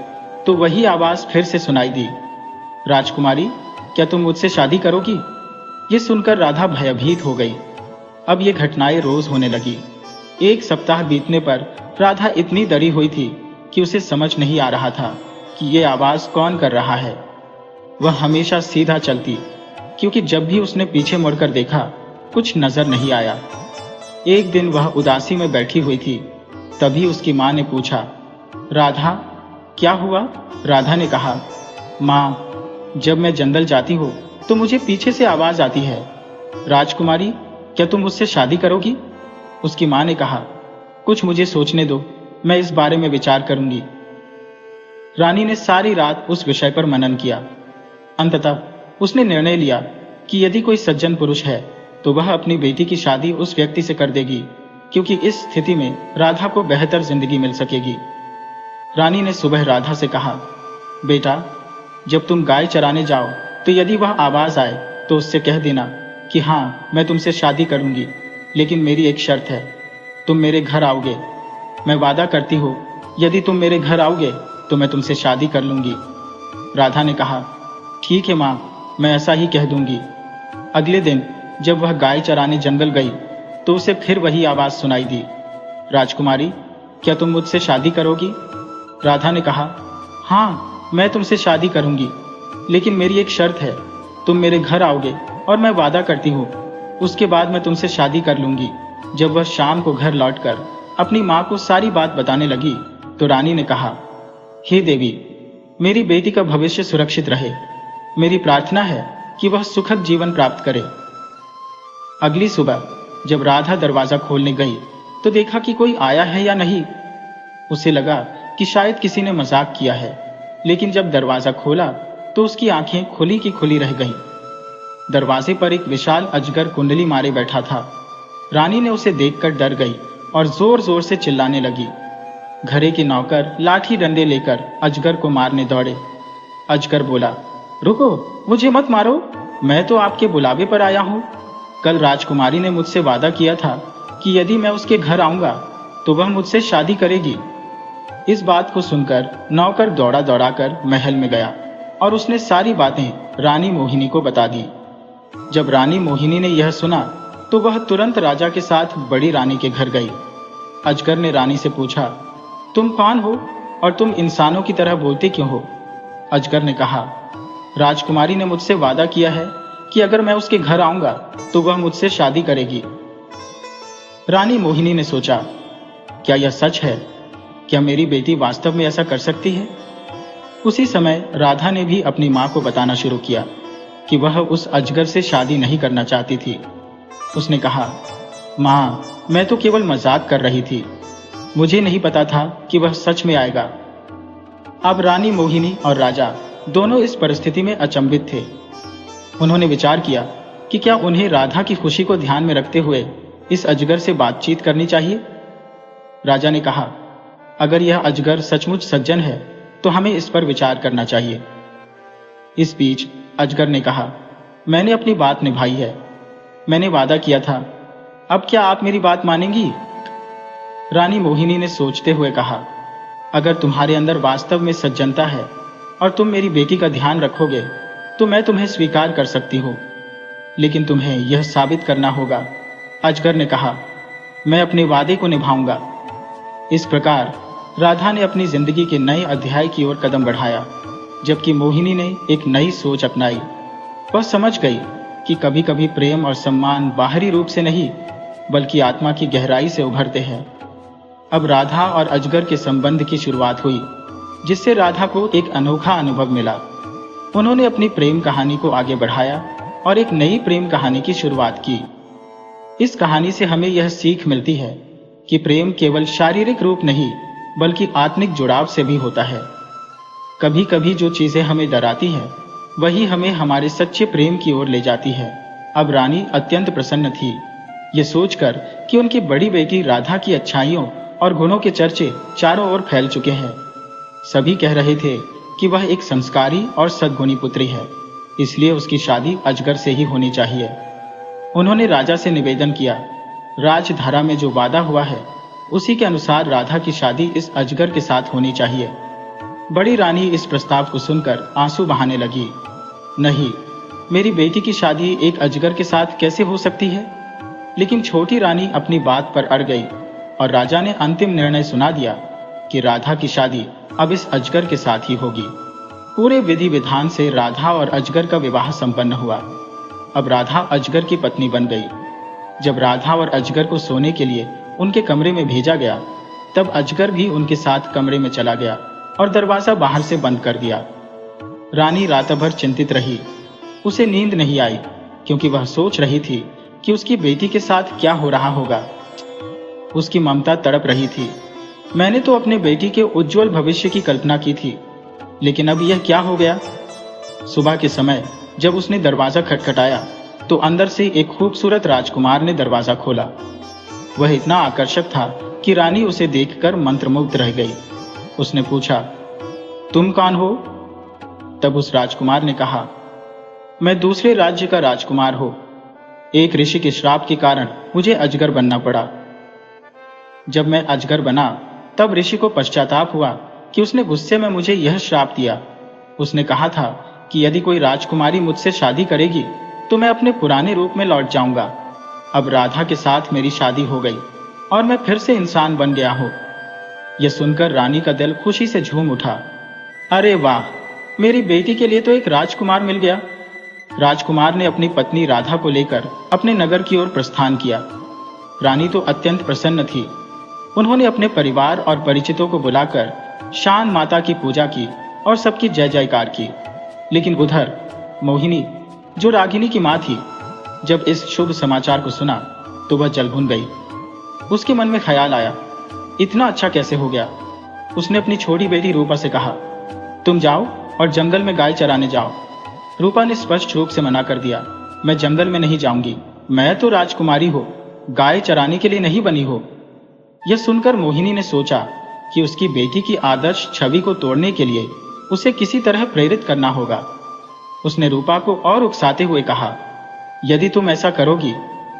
तो वही आवाज फिर से सुनाई दी, राजकुमारी क्या तुम मुझसे शादी करोगी? ये सुनकर राधा भयभीत हो गई। अब ये घटनाएं रोज होने लगी। एक सप्ताह बीतने पर राधा इतनी डरी हुई थी कि उसे समझ नहीं आ रहा था कि ये आवाज कौन कर रहा है। वह हमेशा सीधा चलती, क्योंकि जब भी उसने पीछे मुड़कर देखा कुछ नजर नहीं आया। एक दिन वह उदासी में बैठी हुई थी, तभी उसकी माँ ने पूछा, राधा क्या हुआ? राधा ने कहा, माँ, जब मैं जंगल जाती हूँ तो मुझे पीछे से आवाज आती है, राजकुमारी क्या तुम मुझसे शादी करोगी? उसकी माँ ने कहा, कुछ मुझे सोचने दो, मैं इस बारे में विचार करूंगी। रानी ने सारी रात उस विषय पर मनन किया। अंततः उसने निर्णय लिया कि यदि कोई सज्जन पुरुष है तो वह अपनी बेटी की शादी उस व्यक्ति से कर देगी, क्योंकि इस स्थिति में राधा को बेहतर जिंदगी मिल सकेगी। रानी ने सुबह राधा से कहा, बेटा जब तुम गाय चराने जाओ तो यदि वह आवाज आए तो उससे कह देना कि हाँ मैं तुमसे शादी करूंगी, लेकिन मेरी एक शर्त है, तुम मेरे घर आओगे। मैं वादा करती हूँ यदि तुम मेरे घर आओगे तो मैं तुमसे शादी कर लूंगी। राधा ने कहा, ठीक है माँ, मैं ऐसा ही कह दूंगी। अगले दिन जब वह गाय चराने जंगल गई तो उसे फिर वही आवाज सुनाई दी, राजकुमारी क्या तुम मुझसे शादी करोगी? राधा ने कहा, हाँ मैं तुमसे शादी करूंगी, लेकिन मेरी एक शर्त है, तुम मेरे घर आओगे और मैं वादा करती हूँ उसके बाद मैं तुमसे शादी कर लूंगी। जब वह शाम को घर लौटकर अपनी माँ को सारी बात बताने लगी तो रानी ने कहा, हे देवी, मेरी बेटी का भविष्य सुरक्षित रहे। मेरी प्रार्थना है कि वह सुखद जीवन प्राप्त करे। अगली सुबह जब राधा दरवाजा खोलने गई तो देखा कि कोई आया है या नहीं। उसे लगा कि शायद किसी ने मजाक किया है, लेकिन जब दरवाजा खोला तो उसकी आंखें खुली की खुली रह गईं। दरवाजे पर एक विशाल अजगर कुंडली मारे बैठा था। रानी ने उसे देखकर डर गई और जोर जोर से चिल्लाने लगी। घरे के नौकर लाठी डंडे लेकर अजगर को मारने दौड़े। अजगर बोला, रुको, मुझे मत मारो, मैं तो आपके बुलावे पर आया हूं। कल राजकुमारी ने मुझसे वादा किया था कि यदि मैं उसके घर आऊंगा तो वह मुझसे शादी करेगी। इस बात को सुनकर नौकर दौड़ा दौड़ाकर महल में गया और उसने सारी बातें रानी मोहिनी को बता दी। जब रानी मोहिनी ने यह सुना तो वह तुरंत राजा के साथ बड़ी रानी के घर गई। अजगर ने रानी से पूछा, तुम कौन हो और तुम इंसानों की तरह बोलते क्यों हो? अजगर ने कहा, राजकुमारी ने मुझसे वादा किया है कि अगर मैं उसके घर आऊंगा तो वह मुझसे शादी करेगी। रानी मोहिनी ने सोचा, क्या यह सच है? क्या मेरी बेटी वास्तव में ऐसा कर सकती है? उसी समय राधा ने भी अपनी मां को बताना शुरू किया कि वह उस अजगर से शादी नहीं करना चाहती थी। उसने कहा, मां, मैं तो केवल मजाक कर रही थी, मुझे नहीं पता था कि वह सच में आएगा। अब रानी मोहिनी और राजा दोनों इस परिस्थिति में अचंभित थे। उन्होंने विचार किया कि क्या उन्हें राधा की खुशी को ध्यान में रखते हुए इस अजगर से बातचीत करनी चाहिए। राजा ने कहा, अगर यह अजगर सचमुच सज्जन है तो हमें इस पर विचार करना चाहिए। इस बीच अजगर ने कहा, मैंने अपनी बात निभाई है, मैंने वादा किया था, अब क्या आप मेरी बात मानेंगी? रानी मोहिनी ने सोचते हुए कहा, अगर तुम्हारे अंदर वास्तव में सज्जनता है और तुम मेरी बेटी का ध्यान रखोगे तो मैं तुम्हें स्वीकार कर सकती हूँ, लेकिन तुम्हें यह साबित करना होगा। अजगर ने कहा, मैं अपने वादे को निभाऊंगा। इस प्रकार राधा ने अपनी जिंदगी के नए अध्याय की ओर कदम बढ़ाया, जबकि मोहिनी ने एक नई सोच अपनाई। वह समझ गई कि कभी कभी प्रेम और सम्मान बाहरी रूप से नहीं बल्कि आत्मा की गहराई से उभरते हैं। अब राधा और अजगर के संबंध की शुरुआत हुई, जिससे राधा को एक अनोखा अनुभव मिला। उन्होंने अपनी प्रेम कहानी को आगे बढ़ाया और एक नई प्रेम कहानी की शुरुआत की। इस कहानी से हमें यह सीख मिलती है कि प्रेम केवल शारीरिक रूप नहीं बल्कि आत्मिक जुड़ाव से भी होता है। कभी कभी जो चीजें हमें डराती हैं वही हमें हमारे सच्चे प्रेम की ओर ले जाती है। अब रानी अत्यंत प्रसन्न थी, ये सोचकर कि उनकी बड़ी बेटी राधा की अच्छाइयों और गुणों के चर्चे चारों ओर फैल चुके हैं। सभी कह रहे थे कि वह एक संस्कारी और सद्गुणी पुत्री है, इसलिए उसकी शादी अजगर से ही होनी चाहिए। उन्होंने राजा से निवेदन किया, राजधारा में जो वादा हुआ है उसी के अनुसार राधा की शादी इस अजगर के साथ होनी चाहिए। बड़ी रानी इस प्रस्ताव को सुनकर आंसू बहाने लगी। नहीं, मेरी बेटी की शादी एक अजगर के साथ कैसे हो सकती है? लेकिन छोटी रानी अपनी बात पर अड़ गई और राजा ने अंतिम निर्णय सुना दिया कि राधा की शादी अब इस अजगर के साथ ही होगी। पूरे विधि विधान से राधा और अजगर का विवाह संपन्न हुआ। अब राधा अजगर की पत्नी बन गई। जब राधा और अजगर को सोने के लिए उनके कमरे में भेजा गया, तब अजगर भी उनके साथ कमरे में चला गया और दरवाजा बाहर से बंद कर दिया। रानी रात भर चिंतित रही। उसे नींद नहीं आई क्योंकि वह सोच रही थी कि उसकी बेटी के साथ क्या हो रहा होगा। उसकी ममता तड़प रही थी। मैंने तो अपने बेटी के उज्जवल भविष्य की कल्पना की थी, लेकिन अब यह क्या हो गया? सुबह के समय जब उसने दरवाजा खटखटाया तो अंदर से एक खूबसूरत राजकुमार ने दरवाजा खोला। वह इतना आकर्षक था कि रानी उसे देखकर मंत्रमुग्ध रह गई। उसने पूछा, तुम कौन हो? तब उस राजकुमार ने कहा, मैं दूसरे राज्य का राजकुमार हूं। एक ऋषि के श्राप के कारण मुझे अजगर बनना पड़ा। जब मैं अजगर बना तब ऋषि को पश्चाताप हुआ कि उसने गुस्से में मुझे यह श्राप दिया। उसने कहा था कि यदि कोई राजकुमारी मुझसे शादी करेगी तो मैं अपने पुराने रूप में लौट जाऊंगा। अब राधा के साथ मेरी शादी हो गई और मैं फिर से इंसान बन गया हूं। यह सुनकर रानी का दिल खुशी से झूम उठा। अरे वाह, मेरी बेटी के लिए तो एक राजकुमार मिल गया। राजकुमार ने अपनी पत्नी राधा को लेकर अपने नगर की ओर प्रस्थान किया। रानी तो अत्यंत प्रसन्न थी। उन्होंने अपने परिवार और परिचितों को बुलाकर शान माता की पूजा की और सबकी जय जयकार की। लेकिन उधर मोहिनी, जो रागिनी की मां थी, जब इस शुभ समाचार को सुना तो वह जल भुन गई। उसके मन में ख्याल आया, इतना अच्छा कैसे हो गया। उसने अपनी छोटी बेटी रूपा से कहा, तुम जाओ और जंगल में गाय चराने जाओ। रूपा ने स्पष्ट रूप से मना कर दिया, मैं जंगल में नहीं जाऊंगी, मैं तो राजकुमारी हो, गाय चराने के लिए नहीं बनी हो। यह सुनकर मोहिनी ने सोचा कि उसकी बेटी की आदर्श छवि को तोड़ने के लिए उसे किसी तरह प्रेरित करना होगा। उसने रूपा को और उकसाते हुए कहा, यदि तुम ऐसा करोगी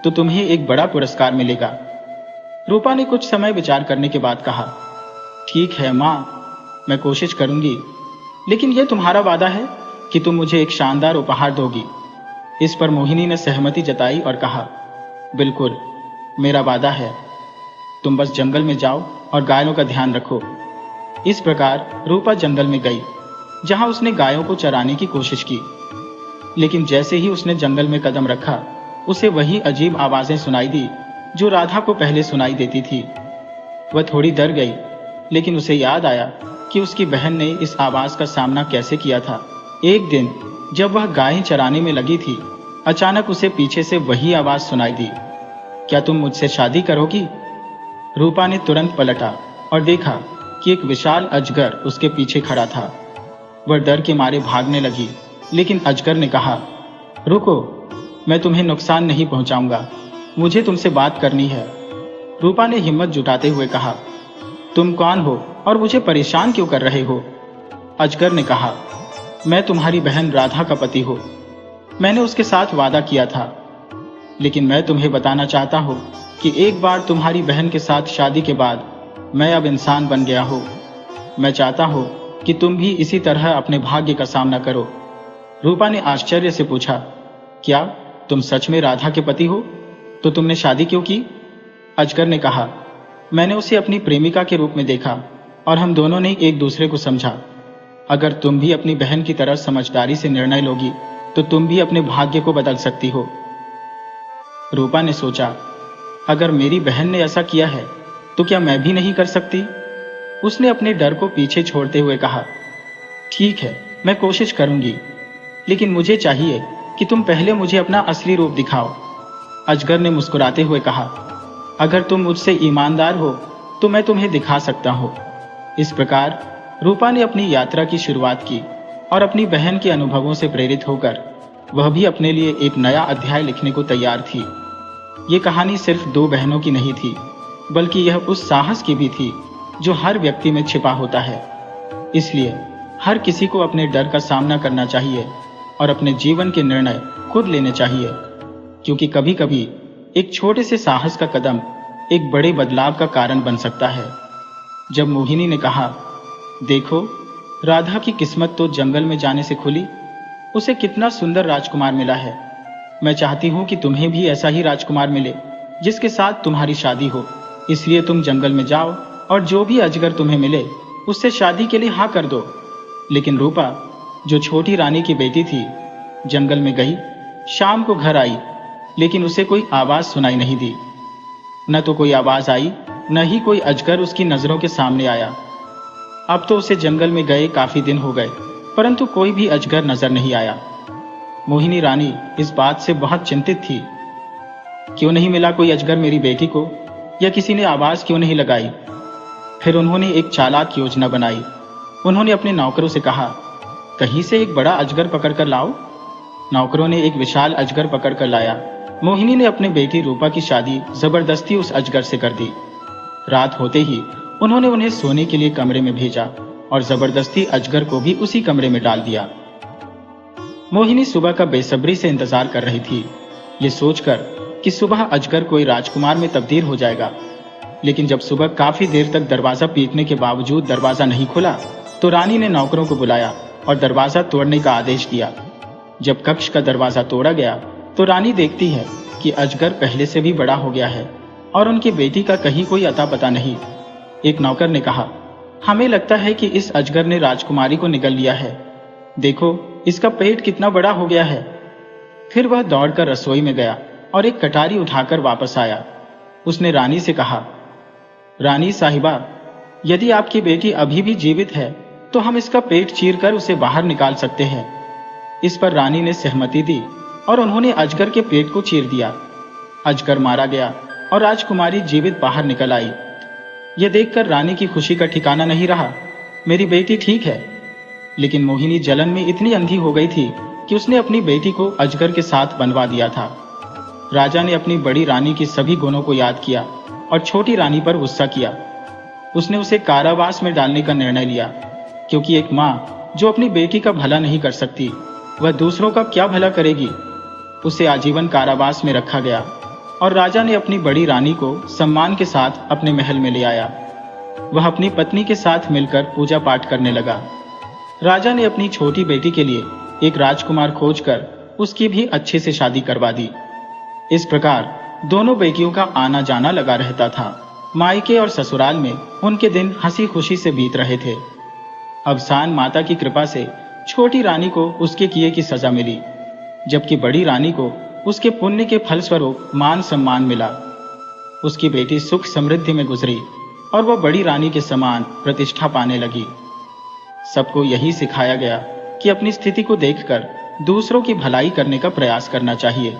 तो तुम्हें एक बड़ा पुरस्कार मिलेगा। रूपा ने कुछ समय विचार करने के बाद कहा, ठीक है मां, मैं कोशिश करूंगी, लेकिन यह तुम्हारा वादा है कि तुम मुझे एक शानदार उपहार दोगी। इस पर मोहिनी ने सहमति जताई और कहा, बिल्कुल, मेरा वादा है, तुम बस जंगल में जाओ और गायों का ध्यान रखो। इस प्रकार रूपा जंगल में गई, जहां उसने गायों को चराने की कोशिश की। लेकिन जैसे ही उसने जंगल में कदम रखा, उसे वही अजीब आवाजें सुनाई दी जो राधा को पहले सुनाई देती थी। वह थोड़ी डर गई, लेकिन उसे याद आया कि उसकी बहन ने इस आवाज का सामना कैसे किया था। एक दिन जब वह गायें चराने में लगी थी, अचानक उसे पीछे से वही आवाज सुनाई दी, क्या तुम मुझसे शादी करोगी? रूपा ने तुरंत पलटा और देखा कि एक विशाल अजगर उसके पीछे खड़ा था। वह डर के मारे भागने लगी, लेकिन अजगर ने कहा, रुको, मैं तुम्हें नुकसान नहीं पहुंचाऊंगा, मुझे तुमसे बात करनी है। रूपा ने हिम्मत जुटाते हुए कहा, तुम कौन हो और मुझे परेशान क्यों कर रहे हो? अजगर ने कहा, मैं तुम्हारी बहन राधा का पति हूं। मैंने उसके साथ वादा किया था, लेकिन मैं तुम्हें बताना चाहता हूं कि एक बार तुम्हारी बहन के साथ शादी के बाद मैं अब इंसान बन गया हूं। मैं चाहता हूं कि तुम भी इसी तरह अपने भाग्य का सामना करो। रूपा ने आश्चर्य से पूछा, क्या तुम सच में राधा के पति हो? तो तुमने शादी क्यों की? अजगर ने कहा, मैंने उसे अपनी प्रेमिका के रूप में देखा और हम दोनों ने एक दूसरे को समझा। अगर तुम भी अपनी बहन की तरह समझदारी से निर्णय लोगी तो तुम भी अपने भाग्य को बदल सकती हो। रूपा ने सोचा, अगर मेरी बहन ने ऐसा किया है तो क्या मैं भी नहीं कर सकती? उसने अपने डर को पीछे छोड़ते हुए कहा, ठीक है, मैं कोशिश करूंगी, लेकिन मुझे चाहिए कि तुम पहले मुझे अपना असली रूप दिखाओ। अजगर ने मुस्कुराते हुए कहा, अगर तुम मुझसे ईमानदार हो तो मैं तुम्हें दिखा सकता हूं। इस प्रकार रूपा ने अपनी यात्रा की शुरुआत की और अपनी बहन के अनुभवों से प्रेरित होकर वह भी अपने लिए एक नया अध्याय लिखने को तैयार थी। ये कहानी सिर्फ दो बहनों की नहीं थी, बल्कि यह उस साहस की भी थी जो हर व्यक्ति में छिपा होता है। इसलिए हर किसी को अपने डर का सामना करना चाहिए और अपने जीवन के निर्णय खुद लेने चाहिए, क्योंकि कभी कभी एक छोटे से साहस का कदम एक बड़े बदलाव का कारण बन सकता है। जब मोहिनी ने कहा, देखो, राधा की किस्मत तो जंगल में जाने से खुली, उसे कितना सुंदर राजकुमार मिला है। मैं चाहती हूं कि तुम्हें भी ऐसा ही राजकुमार मिले जिसके साथ तुम्हारी शादी हो। इसलिए तुम जंगल में जाओ और जो भी अजगर तुम्हें मिले उससे शादी के लिए हाँ कर दो। लेकिन रूपा, जो छोटी रानी की बेटी थी, जंगल में गई, शाम को घर आई, लेकिन उसे कोई आवाज सुनाई नहीं दी। न तो कोई आवाज आई, न ही कोई अजगर उसकी नजरों के सामने आया। अब तो उसे जंगल में गए काफी दिन हो गए, परंतु कोई भी अजगर नजर नहीं आया। मोहिनी रानी इस बात से बहुत चिंतित थी। क्यों नहीं मिला कोई अजगर मेरी बेटी को, या किसी ने आवाज क्यों नहीं लगाई? फिर उन्होंने एक चालाक योजना बनाई। उन्होंने अपने नौकरों से कहा, कहीं से एक बड़ा अजगर पकड़ कर लाओ। नौकरों ने एक विशाल अजगर पकड़ कर लाया। मोहिनी ने अपनी बेटी रूपा की शादी जबरदस्ती उस अजगर से कर दी। रात होते ही उन्होंने उन्हें सोने के लिए कमरे में भेजा और जबरदस्ती अजगर को भी उसी कमरे में डाल दिया। मोहिनी सुबह का बेसब्री से इंतजार कर रही थी, ये सोचकर कि सुबह अजगर कोई राजकुमार में तब्दील हो जाएगा। लेकिन जब सुबह काफी देर तक दरवाजा पीटने के बावजूद दरवाजा नहीं खुला, तो रानी ने नौकरों को बुलाया और दरवाजा तोड़ने का आदेश दिया। जब कक्ष का दरवाजा तोड़ा गया तो रानी देखती है कि अजगर पहले से भी बड़ा हो गया है और उनकी बेटी का कहीं कोई अता पता नहीं। एक नौकर ने कहा, हमें लगता है कि इस अजगर ने राजकुमारी को निगल लिया है। देखो, इसका पेट कितना बड़ा हो गया है। फिर वह दौड़कर रसोई में गया और एक कटारी उठाकर वापस आया। उसने रानी से कहा, रानी साहिबा, यदि आपकी बेटी अभी भी जीवित है तो हम इसका पेट चीरकर उसे बाहर निकाल सकते हैं। इस पर रानी ने सहमति दी और उन्होंने अजगर के पेट को चीर दिया। अजगर मारा गया और राजकुमारी जीवित बाहर निकल आई। यह देखकर रानी की खुशी का ठिकाना नहीं रहा। मेरी बेटी ठीक है। लेकिन मोहिनी जलन में इतनी अंधी हो गई थी कि उसने अपनी बेटी को अजगर के साथ बनवा दिया था। राजा ने अपनी बड़ी रानी की सभी गुणों को याद किया और छोटी रानी पर गुस्सा किया। उसने उसे कारावास में डालने का निर्णय लिया, क्योंकि एक माँ जो अपनी बेटी का भला नहीं कर सकती, वह दूसरों का क्या भला करेगी। उसे आजीवन कारावास में रखा गया और राजा ने अपनी बड़ी रानी को सम्मान के साथ अपने महल में ले आया। वह अपनी पत्नी के साथ मिलकर पूजा पाठ करने लगा। राजा ने अपनी छोटी बेटी के लिए एक राजकुमार खोजकर उसकी भी अच्छे से शादी करवा दी। इस प्रकार दोनों बेटियों का आना जाना लगा रहता था। मायके और ससुराल में उनके दिन हंसी खुशी से बीत रहे थे। अवसान माता की कृपा से छोटी रानी को उसके किए की सजा मिली, जबकि बड़ी रानी को उसके पुण्य के फलस्वरूप मान सम्मान मिला। उसकी बेटी सुख समृद्धि में गुजरी और वह बड़ी रानी के समान प्रतिष्ठा पाने लगी। सबको यही सिखाया गया कि अपनी स्थिति को देखकर दूसरों की भलाई करने का प्रयास करना चाहिए।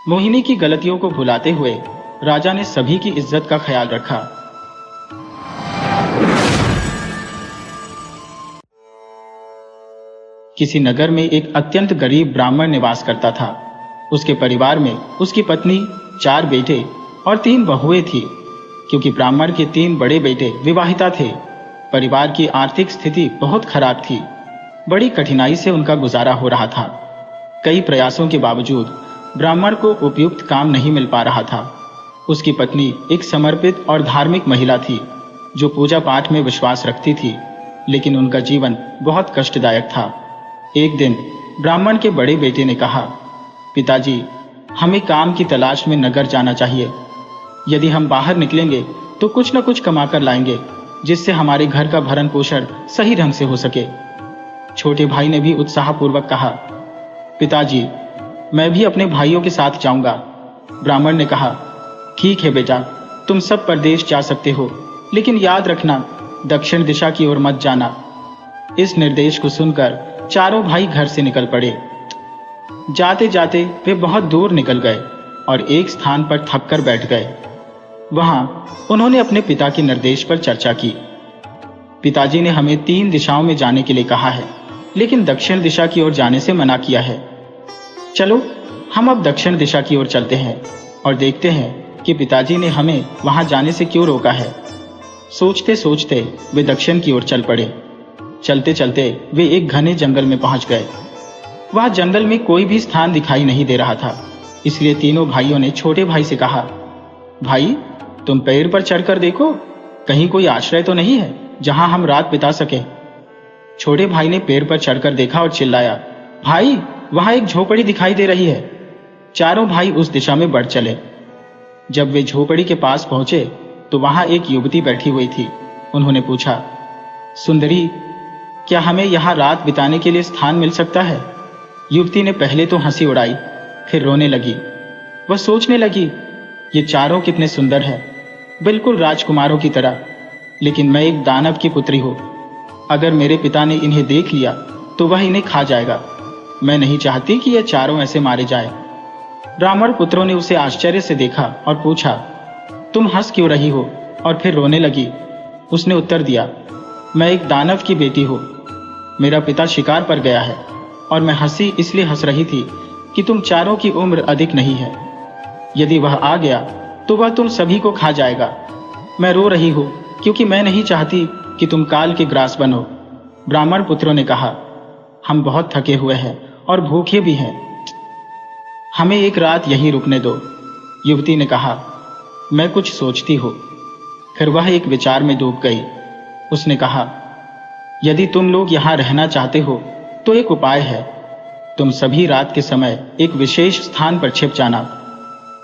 मोहिनी की गलतियों को भुलाते हुए राजा ने सभी की इज्जत का ख्याल रखा। किसी नगर में एक अत्यंत गरीब ब्राह्मण निवास करता था। उसके परिवार में उसकी पत्नी, 4 बेटे और 3 बहुएं थी। क्योंकि ब्राह्मण के 3 बड़े बेटे विवाहिता थे, परिवार की आर्थिक स्थिति बहुत खराब थी। बड़ी कठिनाई से उनका गुजारा हो रहा था। कई प्रयासों के बावजूद ब्राह्मण को उपयुक्त काम नहीं मिल पा रहा था। उसकी पत्नी एक समर्पित और धार्मिक महिला थी, जो पूजा पाठ में विश्वास रखती थी, लेकिन उनका जीवन बहुत कष्टदायक था। एक दिन ब्राह्मण के बड़े बेटे ने कहा, पिताजी, हमें काम की तलाश में नगर जाना चाहिए। यदि हम बाहर निकलेंगे तो कुछ न कुछ कमाकर लाएंगे, जिससे हमारे घर का भरण पोषण सही ढंग से हो सके। छोटे भाई ने भी उत्साहपूर्वक कहा, पिताजी, मैं भी अपने भाइयों के साथ जाऊंगा। ब्राह्मण ने कहा, ठीक है बेटा, तुम सब परदेश जा सकते हो, लेकिन याद रखना, दक्षिण दिशा की ओर मत जाना। इस निर्देश को सुनकर चारों भाई घर से निकल पड़े। जाते जाते वे बहुत दूर निकल गए और एक स्थान पर थककर बैठ गए। वहां उन्होंने अपने पिता के निर्देश पर चर्चा की। पिताजी ने हमें 3 दिशाओं में जाने के लिए कहा है, लेकिन दक्षिण दिशा की ओर जाने से मना किया है। चलो हम अब दक्षिण दिशा की ओर चलते हैं और देखते हैं कि पिताजी ने हमें वहां जाने से क्यों रोका है। सोचते सोचते वे दक्षिण की ओर चल पड़े। चलते चलते वे एक घने जंगल में पहुंच गए। वहां जंगल में कोई भी स्थान दिखाई नहीं दे रहा था, इसलिए तीनों भाइयों ने छोटे भाई से कहा, भाई, तुम पेड़ पर चढ़कर देखो, कहीं कोई आश्रय तो नहीं है जहां हम रात बिता सके। छोटे भाई ने पेड़ पर चढ़कर देखा और चिल्लाया, भाई, वहां एक झोपड़ी दिखाई दे रही है। चारों भाई उस दिशा में बढ़ चले। जब वे झोपड़ी के पास पहुंचे तो वहां एक युवती बैठी हुई थी। उन्होंने पूछा, सुंदरी, क्या हमें यहाँ रात बिताने के लिए स्थान मिल सकता है? युवती ने पहले तो हंसी उड़ाई, फिर रोने लगी। वह सोचने लगी, ये चारों कितने सुंदर हैं, बिल्कुल राजकुमारों की तरह, लेकिन मैं एक दानव की पुत्री हूँ। अगर मेरे पिता ने इन्हें देख लिया तो वह इन्हें खा जाएगा। मैं नहीं चाहती कि ये चारों ऐसे मारे जाए। ब्राह्मण पुत्रों ने उसे आश्चर्य से देखा और पूछा, तुम हंस क्यों रही हो और फिर रोने लगी? उसने उत्तर दिया, मैं एक दानव की बेटी हूँ। मेरा पिता शिकार पर गया है और मैं हंसी इसलिए हंस रही थी कि तुम चारों की उम्र अधिक नहीं है। यदि वह आ गया तो वह तुम सभी को खा जाएगा। मैं रो रही हूँ क्योंकि मैं नहीं चाहती कि तुम काल के ग्रास बनो। ब्राह्मण पुत्रों ने कहा, हम बहुत थके हुए हैं और भूखे भी हैं, हमें एक रात यहीं रुकने दो। युवती ने कहा, मैं कुछ सोचती हूँ। फिर वह एक विचार में डूब गई। उसने कहा, यदि तुम लोग यहाँ रहना चाहते हो तो एक उपाय है। तुम सभी रात के समय एक विशेष स्थान पर छिप जाना।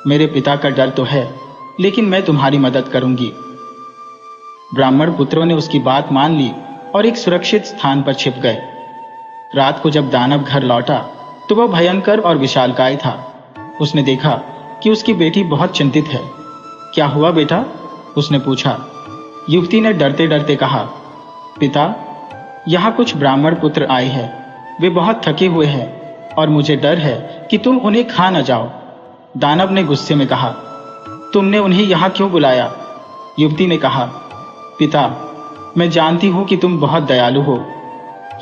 मेरे पिता का डर तो है, लेकिन मैं तुम्हारी मदद करूंगी। ब्राह्मण पुत्रों ने उसकी बात मान ली और एक सुरक्षित स्थान पर छिप गए। रात को जब दानव घर लौटा तो वह भयंकर और विशालकाय था। उसने देखा कि उसकी बेटी बहुत चिंतित है। क्या हुआ बेटा? उसने पूछा। युवती ने डरते डरते कहा, पिता, यहाँ कुछ ब्राह्मण पुत्र आए हैं। वे बहुत थके हुए हैं और मुझे डर है कि तुम उन्हें खा न जाओ। दानव ने गुस्से में कहा, तुमने उन्हें यहाँ क्यों बुलाया? युवती ने कहा, पिता, मैं जानती हूँ कि तुम बहुत दयालु हो।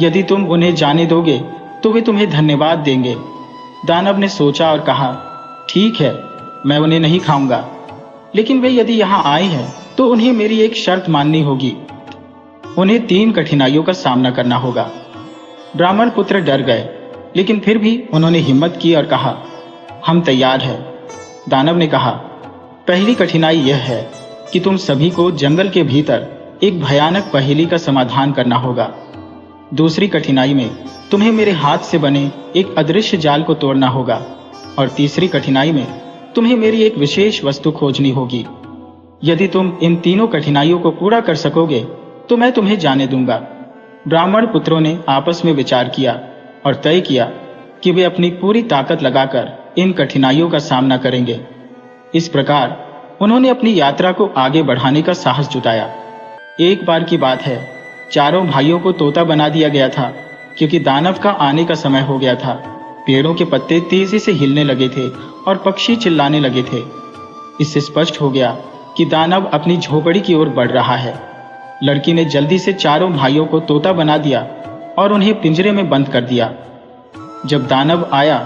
यदि तुम उन्हें जाने दोगे तो वे तुम्हें धन्यवाद देंगे। दानव ने सोचा और कहा, ठीक है, मैं उन्हें नहीं खाऊंगा, लेकिन वे यदि यहाँ आए हैं तो उन्हें मेरी एक शर्त माननी होगी। उन्हें 3 कठिनाइयों का सामना करना होगा। ब्राह्मण पुत्र डर गए, लेकिन फिर भी उन्होंने हिम्मत की और कहा, हम तैयार हैं। दानव ने कहा, पहली कठिनाई यह है कि तुम सभी को जंगल के भीतर एक भयानक पहेली का समाधान करना होगा। दूसरी कठिनाई में तुम्हें मेरे हाथ से बने एक अदृश्य जाल को तोड़ना होगा, और तीसरी कठिनाई में तुम्हें मेरी एक विशेष वस्तु खोजनी होगी। यदि तुम इन तीनों कठिनाइयों को पूरा कर सकोगे तो मैं तुम्हें जाने दूंगा। ब्राह्मण पुत्रों ने आपस में विचार किया और तय किया कि वे अपनी पूरी ताकत लगाकर इन कठिनाइयों का सामना करेंगे। इस प्रकार उन्होंने अपनी यात्रा को आगे बढ़ाने का साहस जुटाया। एक बार की बात है, चारों भाइयों को तोता बना दिया गया था, क्योंकि दानव का आने का समय हो गया था। पेड़ों के पत्ते तेजी से हिलने लगे थे और पक्षी चिल्लाने लगे थे। इससे स्पष्ट हो गया कि दानव अपनी झोपड़ी की ओर बढ़ रहा है। लड़की ने जल्दी से चारों भाइयों को तोता बना दिया और उन्हें पिंजरे में बंद कर दिया। जब दानव आया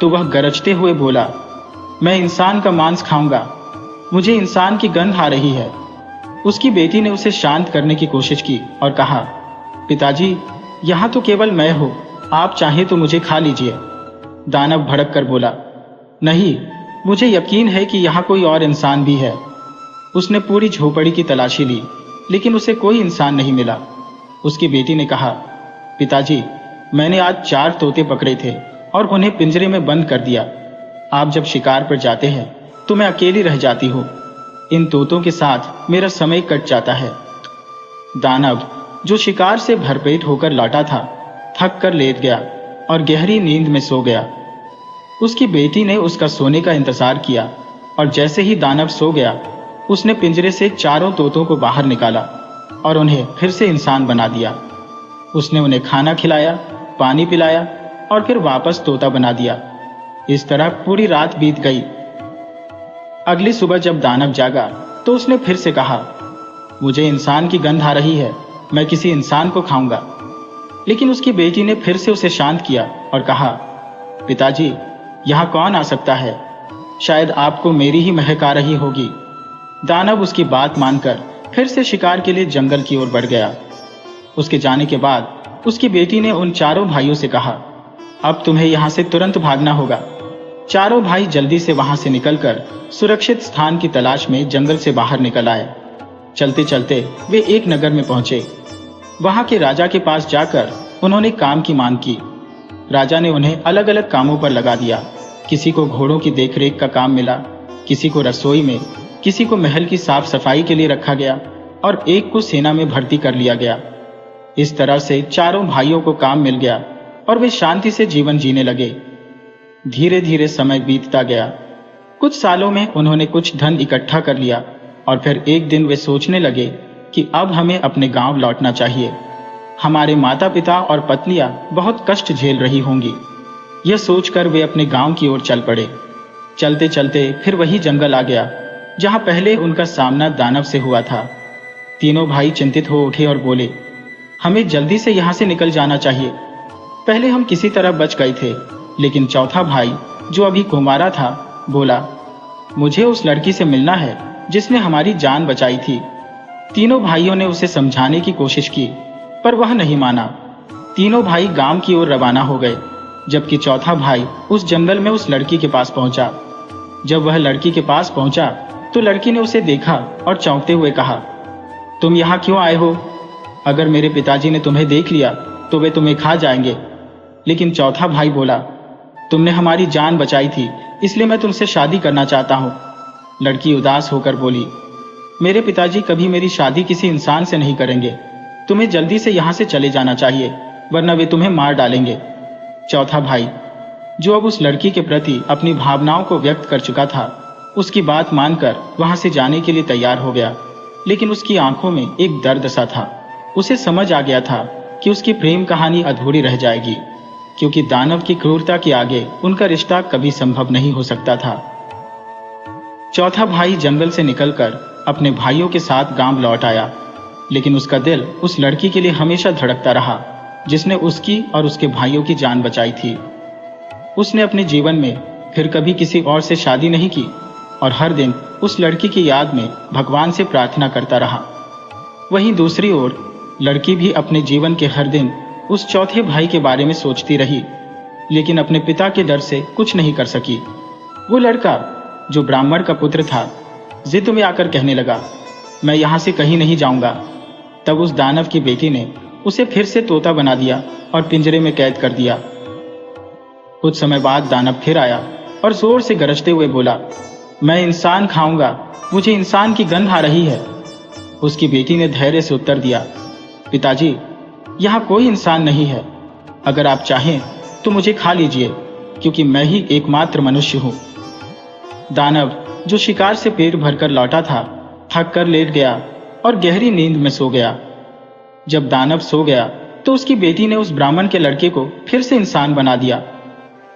तो वह गरजते हुए बोला, मैं इंसान का मांस खाऊंगा, मुझे इंसान की गंध आ रही है। उसकी बेटी ने उसे शांत करने की कोशिश की और कहा, पिताजी, यहाँ तो केवल मैं हूँ, आप चाहें तो मुझे खा लीजिए। दानव भड़क कर बोला, नहीं, मुझे यकीन है कि यहाँ कोई और इंसान भी है। उसने पूरी झोपड़ी की तलाशी ली, लेकिन उसे कोई इंसान नहीं मिला। उसकी बेटी ने कहा, पिताजी, मैंने आज 4 तोते पकड़े थे और उन्हें पिंजरे में बंद कर दिया। आप जब शिकार पर जाते हैं तो मैं अकेली रह जाती हूँ। इन तोतों के साथ मेरा समय कट जाता है। दानव, जो शिकार से भरपेट होकर लौटा था, थक कर लेट गया और गहरी नींद में सो गया। उसकी बेटी ने उसका सोने का इंतजार किया और जैसे ही दानव सो गया, उसने पिंजरे से चारों तोतों को बाहर निकाला और उन्हें फिर से इंसान बना दिया। उसने उन्हें खाना खिलाया, पानी पिलाया और फिर वापस तोता बना दिया। इस तरह पूरी रात बीत गई। अगली सुबह जब दानव जागा तो उसने फिर से कहा, मुझे इंसान की गंध आ रही है, मैं किसी इंसान को खाऊंगा। लेकिन उसकी बेटी ने फिर से उसे शांत किया और कहा, पिताजी, यहाँ कौन आ सकता है? शायद आपको मेरी ही महक आ रही होगी। दानव उसकी बात मानकर फिर से शिकार के लिए जंगल की ओर बढ़ गया। उसके जाने के बाद उसकी बेटी ने उन चारों भाइयों से कहा, अब तुम्हें यहाँ से तुरंत भागना होगा। चारों भाई जल्दी से वहां से निकलकर सुरक्षित स्थान की तलाश में जंगल से बाहर निकल आए। चलते चलते वे एक नगर में पहुंचे। वहां के राजा के पास जाकर उन्होंने काम की मांग की। राजा ने उन्हें अलग अलग कामों पर लगा दिया। किसी को घोड़ों की देखरेख का काम मिला, किसी को रसोई में, किसी को महल की साफ सफाई के लिए रखा गया और एक को सेना में भर्ती कर लिया गया। इस तरह से चारों भाइयों को काम मिल गया और वे शांति से जीवन जीने लगे। धीरे धीरे समय बीतता गया। कुछ सालों में उन्होंने कुछ धन इकट्ठा कर लिया और फिर एक दिन वे सोचने लगे कि अब हमें अपने गांव लौटना चाहिए। हमारे माता पिता और पत्नियां बहुत कष्ट झेल रही होंगी। यह सोचकर वे अपने गांव की ओर चल पड़े। चलते चलते फिर वही जंगल आ गया जहां पहले उनका सामना दानव से हुआ था। तीनों भाई चिंतित हो उठे और बोले, हमें जल्दी से यहां से निकल जाना चाहिए। पहले हम किसी तरह बच गए थे, लेकिन चौथा भाई, जो अभी कुंवारा था, बोला, मुझे उस लड़की से मिलना है जिसने हमारी जान बचाई थी। तीनों भाइयों ने उसे समझाने की कोशिश की, पर वह नहीं माना। तीनों भाई गांव की ओर रवाना हो गए, जबकि चौथा भाई उस जंगल में उस लड़की के पास पहुंचा। जब वह लड़की के पास पहुंचा तो लड़की ने उसे देखा और चौंकते हुए कहा, तुम यहाँ क्यों आए हो? अगर मेरे पिताजी ने तुम्हें देख लिया तो वे तुम्हें खा जाएंगे। लेकिन चौथा भाई बोला, तुमने हमारी जान बचाई थी, इसलिए मैं तुमसे शादी करना चाहता हूँ। लड़की उदास होकर बोली, मेरे पिताजी कभी मेरी शादी किसी इंसान से नहीं करेंगे। तुम्हें जल्दी से यहाँ से चले जाना चाहिए, वरना वे तुम्हें मार डालेंगे। चौथा भाई, जो अब उस लड़की के प्रति अपनी भावनाओं को व्यक्त कर चुका था, उसकी बात मानकर वहां से जाने के लिए तैयार हो गया। लेकिन उसकी आंखों में एक दर्द सा था। उसे समझ आ गया था कि उसकी प्रेम कहानी अधूरी रह जाएगी, क्योंकि दानव की क्रूरता के आगे उनका रिश्ता कभी संभव नहीं हो सकता था। चौथा भाई जंगल से निकलकर अपने भाइयों के साथ गांव लौट आया, लेकिन उसका दिल उस लड़की के लिए हमेशा धड़कता रहा जिसने उसकी और उसके भाइयों की जान बचाई थी। उसने अपने जीवन में फिर कभी किसी और से शादी नहीं की और हर दिन उस लड़की की याद में भगवान से प्रार्थना करता रहा। वहीं दूसरी ओर लड़की भी अपने जीवन के हर दिन उस चौथे भाई के बारे में सोचती रही, लेकिन अपने पिता के डर से कुछ नहीं कर सकी। वो लड़का जो ब्राह्मण का पुत्र था, जिद में आकर कहने लगा, मैं यहाँ से कहीं नहीं जाऊंगा। तब उस दानव की बेटी ने उसे फिर से तोता बना दिया और पिंजरे में कैद कर दिया। कुछ समय बाद दानव फिर आया और जोर से गरजते हुए बोला, मैं इंसान खाऊंगा, मुझे इंसान की गंध आ रही है। उसकी बेटी ने धैर्य से उत्तर दिया, पिताजी, यहाँ कोई इंसान नहीं है। अगर आप चाहें तो मुझे खा लीजिए, क्योंकि मैं ही एकमात्र मनुष्य हूँ। दानव जो शिकार से पेट भरकर लौटा था, थक कर लेट गया और गहरी नींद में सो गया। जब दानव सो गया तो उसकी बेटी ने उस ब्राह्मण के लड़के को फिर से इंसान बना दिया।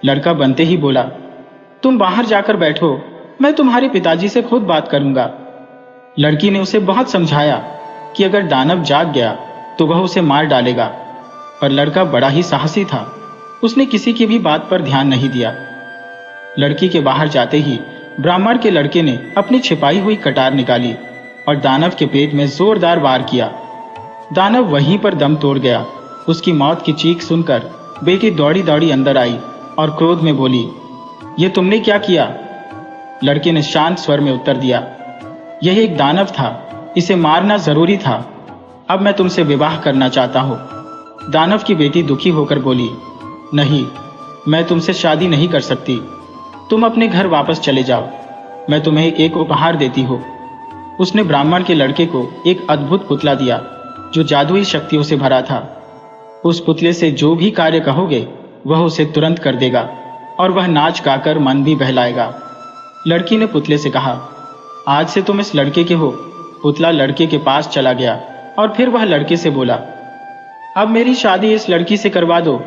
लड़का बनते ही बोला, तुम बाहर जाकर बैठो, मैं तुम्हारे पिताजी से खुद बात करूंगा। लड़की ने उसे बहुत समझाया कि अगर दानव जाग गया तो वह उसे मार डालेगा, पर लड़का बड़ा ही साहसी था। उसने किसी की भी बात पर ध्यान नहीं दिया। लड़की के बाहर जाते ही ब्राह्मण के लड़के ने अपनी छिपाई हुई कटार निकाली और दानव के पेट में जोरदार वार किया। दानव वहीं पर दम तोड़ गया। उसकी मौत की चीख सुनकर बेटी दौड़ी दौड़ी अंदर आई और क्रोध में बोली, ये तुमने क्या किया? लड़के ने शांत स्वर में उत्तर दिया, यह एक दानव था, इसे मारना जरूरी था। अब मैं तुमसे विवाह करना चाहता हूँ। दानव की बेटी दुखी होकर बोली, नहीं, मैं तुमसे शादी नहीं कर सकती। तुम अपने घर वापस चले जाओ, मैं तुम्हें एक उपहार देती हूँ। उसने ब्राह्मण के लड़के को एक अद्भुत पुतला दिया जो जादुई शक्तियों से भरा था। उस पुतले से जो भी कार्य कहोगे वह उसे तुरंत कर देगा और वह नाच गाकर मन भी बहलाएगा। लड़की ने पुतले से कहा, आज से तुम इस लड़के के हो। पुतला लड़के के पास चला गया और फिर वह लड़के से बोला, अब मेरी शादी इस लड़की से करवा दो।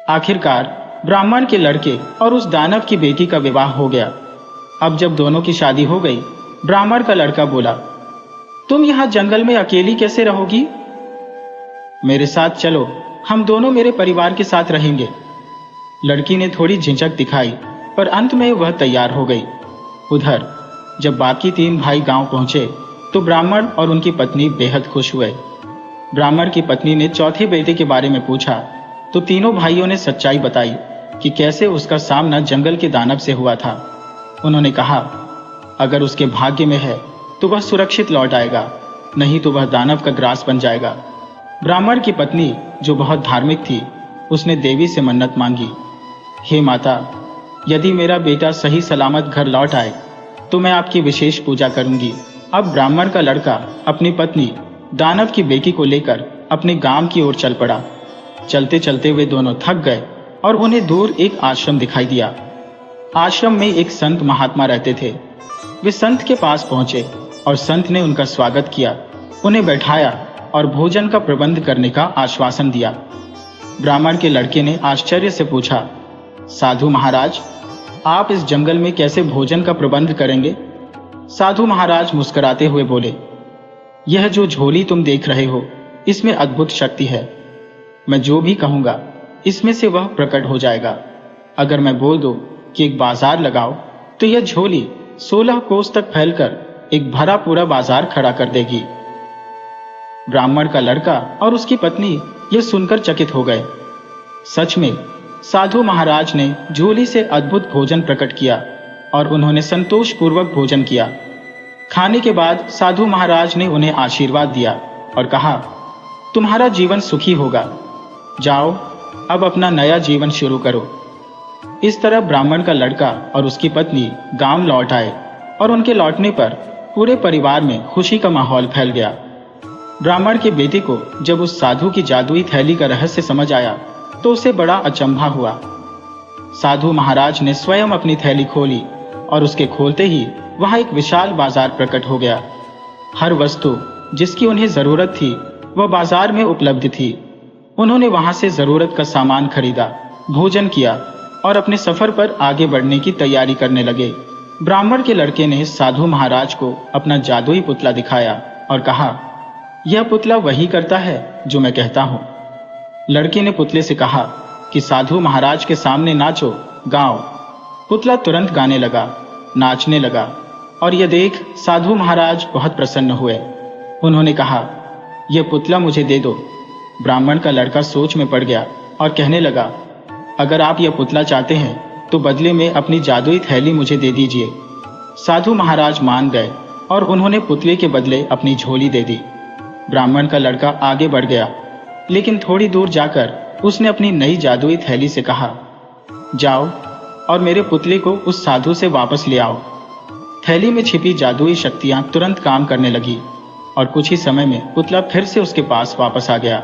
आखिरकार ब्राह्मण के लड़के और उस दानव की बेटी का विवाह हो गया। अब जब दोनों की शादी हो गई, ब्राह्मण का लड़का बोला, तुम यहाँ जंगल में अकेली कैसे रहोगी? मेरे साथ चलो, हम दोनों मेरे परिवार के साथ रहेंगे। लड़की ने थोड़ी झिझक दिखाई, पर अंत में वह तैयार हो गई। उधर जब बाकी 3 भाई गांव पहुंचे तो ब्राह्मण और उनकी पत्नी बेहद खुश हुए। ब्राह्मण की पत्नी ने चौथे बेटे के बारे में पूछा तो तीनों भाइयों ने सच्चाई बताई कि कैसे उसका सामना जंगल के दानव से हुआ था। उन्होंने कहा, अगर उसके भाग्य में है तो वह सुरक्षित लौट आएगा, नहीं तो वह दानव का ग्रास बन जाएगा। ब्राह्मण की पत्नी जो बहुत धार्मिक थी, उसने देवी से मन्नत मांगी, हे माता, यदि मेरा बेटा सही सलामत घर लौट आए तो मैं आपकी विशेष पूजा करूंगी। अब ब्राह्मण का लड़का अपनी पत्नी दानव की बेटी को लेकर अपने गांव की ओर चल पड़ा। चलते चलते वे दोनों थक गए और उन्हें दूर एक आश्रम दिखाई दिया। आश्रम में एक संत महात्मा रहते थे। वे संत के पास पहुंचे और संत ने उनका स्वागत किया, उन्हें बैठाया और भोजन का प्रबंध करने का आश्वासन दिया। ब्राह्मण के लड़के ने आश्चर्य से पूछा, साधु महाराज, आप इस जंगल में कैसे भोजन का प्रबंध करेंगे? साधु महाराज मुस्कुराते हुए बोले, यह जो झोली तुम देख रहे हो, इसमें अद्भुत शक्ति है। मैं जो भी कहूंगा इसमें से वह प्रकट हो जाएगा। अगर मैं बोल दूं कि एक बाजार लगाओ तो यह झोली 16 कोस तक फैलकर एक भरा पूरा बाजार खड़ा कर देगी। ब्राह्मण का लड़का और उसकी पत्नी यह सुनकर चकित हो गए। सच में साधु महाराज ने झोली से अद्भुत भोजन प्रकट किया और उन्होंने संतोष पूर्वक भोजन किया। खाने के बाद साधु महाराज ने उन्हें आशीर्वाद दिया और कहा, तुम्हारा जीवन सुखी होगा, जाओ अब अपना नया जीवन शुरू करो। इस तरह ब्राह्मण का लड़का और उसकी पत्नी गांव लौट आए और उनके लौटने पर पूरे परिवार में खुशी का माहौल फैल गया। ब्राह्मण के बेटे को जब उस साधु की जादुई थैली का रहस्य समझ आया तो उसे बड़ा अचंभा हुआ। साधु महाराज ने स्वयं अपनी थैली खोली और उसके खोलते ही वहां एक विशाल बाजार प्रकट हो गया। हर वस्तु जिसकी उन्हें जरूरत थी वह बाजार में उपलब्ध थी। उन्होंने वहां से जरूरत का सामान खरीदा, भोजन किया और अपने सफर पर आगे बढ़ने की तैयारी करने लगे। ब्राह्मण के लड़के ने साधु महाराज को अपना जादुई पुतला दिखाया और कहा, यह पुतला वही करता है जो मैं कहता हूं। लड़के ने पुतले से कहा कि साधु महाराज के सामने नाचो, गाओ। पुतला तुरंत गाने लगा, नाचने लगा और यह देख साधु महाराज बहुत प्रसन्न हुए। उन्होंने कहा, यह पुतला मुझे दे दो। ब्राह्मण का लड़का सोच में पड़ गया और कहने लगा, अगर आप यह पुतला चाहते हैं तो बदले में अपनी जादुई थैली मुझे दे दीजिए। साधु महाराज मान गए और उन्होंने पुतले के बदले अपनी झोली दे दी। ब्राह्मण का लड़का आगे बढ़ गया, लेकिन थोड़ी दूर जाकर उसने अपनी नई जादुई थैली से कहा, जाओ और मेरे पुतले को उस साधु से वापस ले आओ। थैली में छिपी जादुई शक्तियां तुरंत काम करने लगी और कुछ ही समय में पुतला फिर से उसके पास वापस आ गया।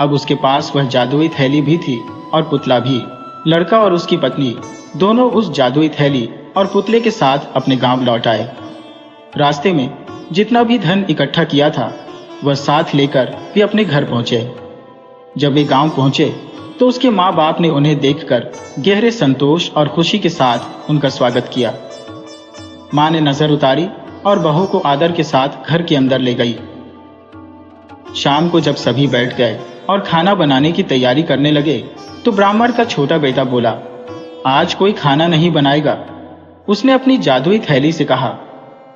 अब उसके पास वह जादुई थैली भी थी और पुतला भी। लड़का और उसकी पत्नी दोनों उस जादुई थैली और पुतले के साथ अपने गांव लौट आए। रास्ते में जितना भी धन इकट्ठा किया था वह साथ लेकर वे अपने घर पहुंचे। जब वे गांव पहुंचे तो उसके माँ बाप ने उन्हें देखकर गहरे संतोष और खुशी के साथ उनका स्वागत किया। माँ ने नजर उतारी और बहू को आदर के साथ घर के अंदर ले गई। शाम को जब सभी बैठ गए और खाना बनाने की तैयारी करने लगे तो ब्राह्मण का छोटा बेटा बोला, आज कोई खाना नहीं बनाएगा। उसने अपनी जादुई थैली से कहा,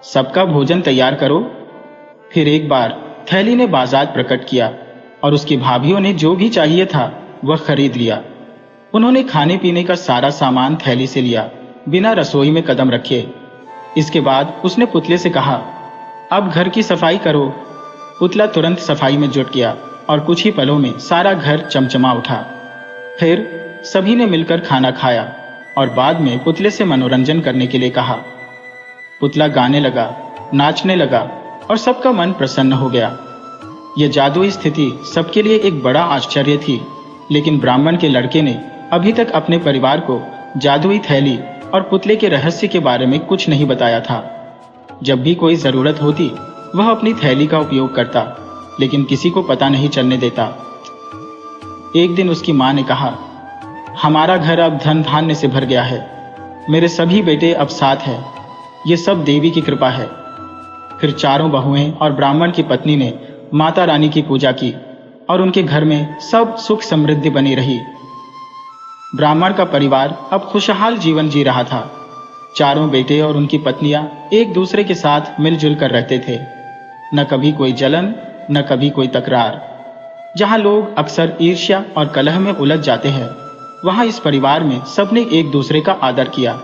सबका भोजन तैयार करो। फिर एक बार थैली ने बाजार प्रकट किया और उसकी भाभियों ने जो भी चाहिए था वह खरीद लिया। उन्होंने खाने पीने का सारा सामान थैली से लिया, बिना रसोई में कदम रखे। इसके बाद उसने पुतले से कहा, अब घर की सफाई करो। पुतला तुरंत सफाई में जुट गया और कुछ ही पलों में सारा घर चमचमा उठा। फिर सभी ने मिलकर खाना खाया और बाद में पुतले से मनोरंजन करने के लिए कहा। पुतला गाने लगा, नाचने लगा और सबका मन प्रसन्न हो गया। यह जादुई स्थिति सबके लिए एक बड़ा आश्चर्य थी, लेकिन ब्राह्मण के लड़के ने अभी तक अपने परिवार को जादुई थैली और पुतले के रहस्य के बारे में कुछ नहीं बताया था। जब भी कोई जरूरत होती वह अपनी थैली का उपयोग करता, लेकिन किसी को पता नहीं चलने देता। एक दिन उसकी माँ ने कहा, हमारा घर अब धन धान्य से भर गया है। मेरे सभी बेटे अब साथ हैं। ये सब देवी की कृपा है। फिर चारों बहुएं और ब्राह्मण की पत्नी ने माता रानी की पूजा की और उनके घर में सब सुख समृद्धि बनी रही। ब्राह्मण का परिवार अब खुशहाल जीवन जी रहा था। चारों बेटे और उनकी पत्नियां एक दूसरे के साथ मिलजुल कर रहते थे। न कभी कोई जलन, न कभी कोई तकरार। जहां लोग अक्सर ईर्ष्या और कलह में उलझ जाते हैं, वहां इस परिवार में सबने एक दूसरे का आदर किया।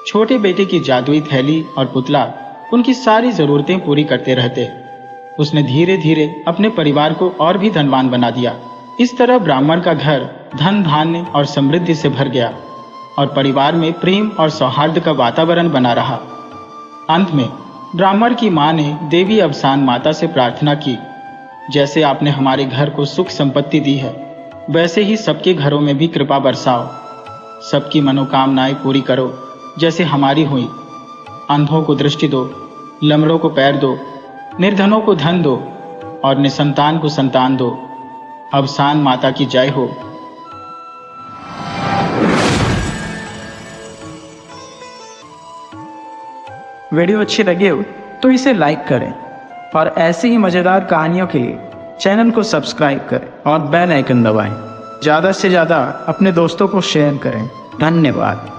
छोटे बेटे की जादुई थैली और पुतला उनकी सारी जरूरतें पूरी करते रहते। उसने धीरे धीरे अपने परिवार को और भी धनवान बना दिया। इस तरह ब्राह्मण का घर धन धान्य और समृद्धि से भर गया और परिवार में प्रेम और सौहार्द का वातावरण बना रहा। अंत में ब्राह्मण की मां ने देवी अवसान माता से प्रार्थना की, जैसे आपने हमारे घर को सुख संपत्ति दी है, वैसे ही सबके घरों में भी कृपा बरसाओ। सबकी मनोकामनाएं पूरी करो जैसे हमारी हुई। अंधों को दृष्टि दो, लंगड़ों को पैर दो, निर्धनों को धन दो और निसंतान को संतान दो। अवसान माता की जय हो। वीडियो अच्छी लगी हो तो इसे लाइक करें और ऐसी ही मज़ेदार कहानियों के लिए चैनल को सब्सक्राइब करें और बेल आइकन दबाएं। ज़्यादा से ज़्यादा अपने दोस्तों को शेयर करें। धन्यवाद।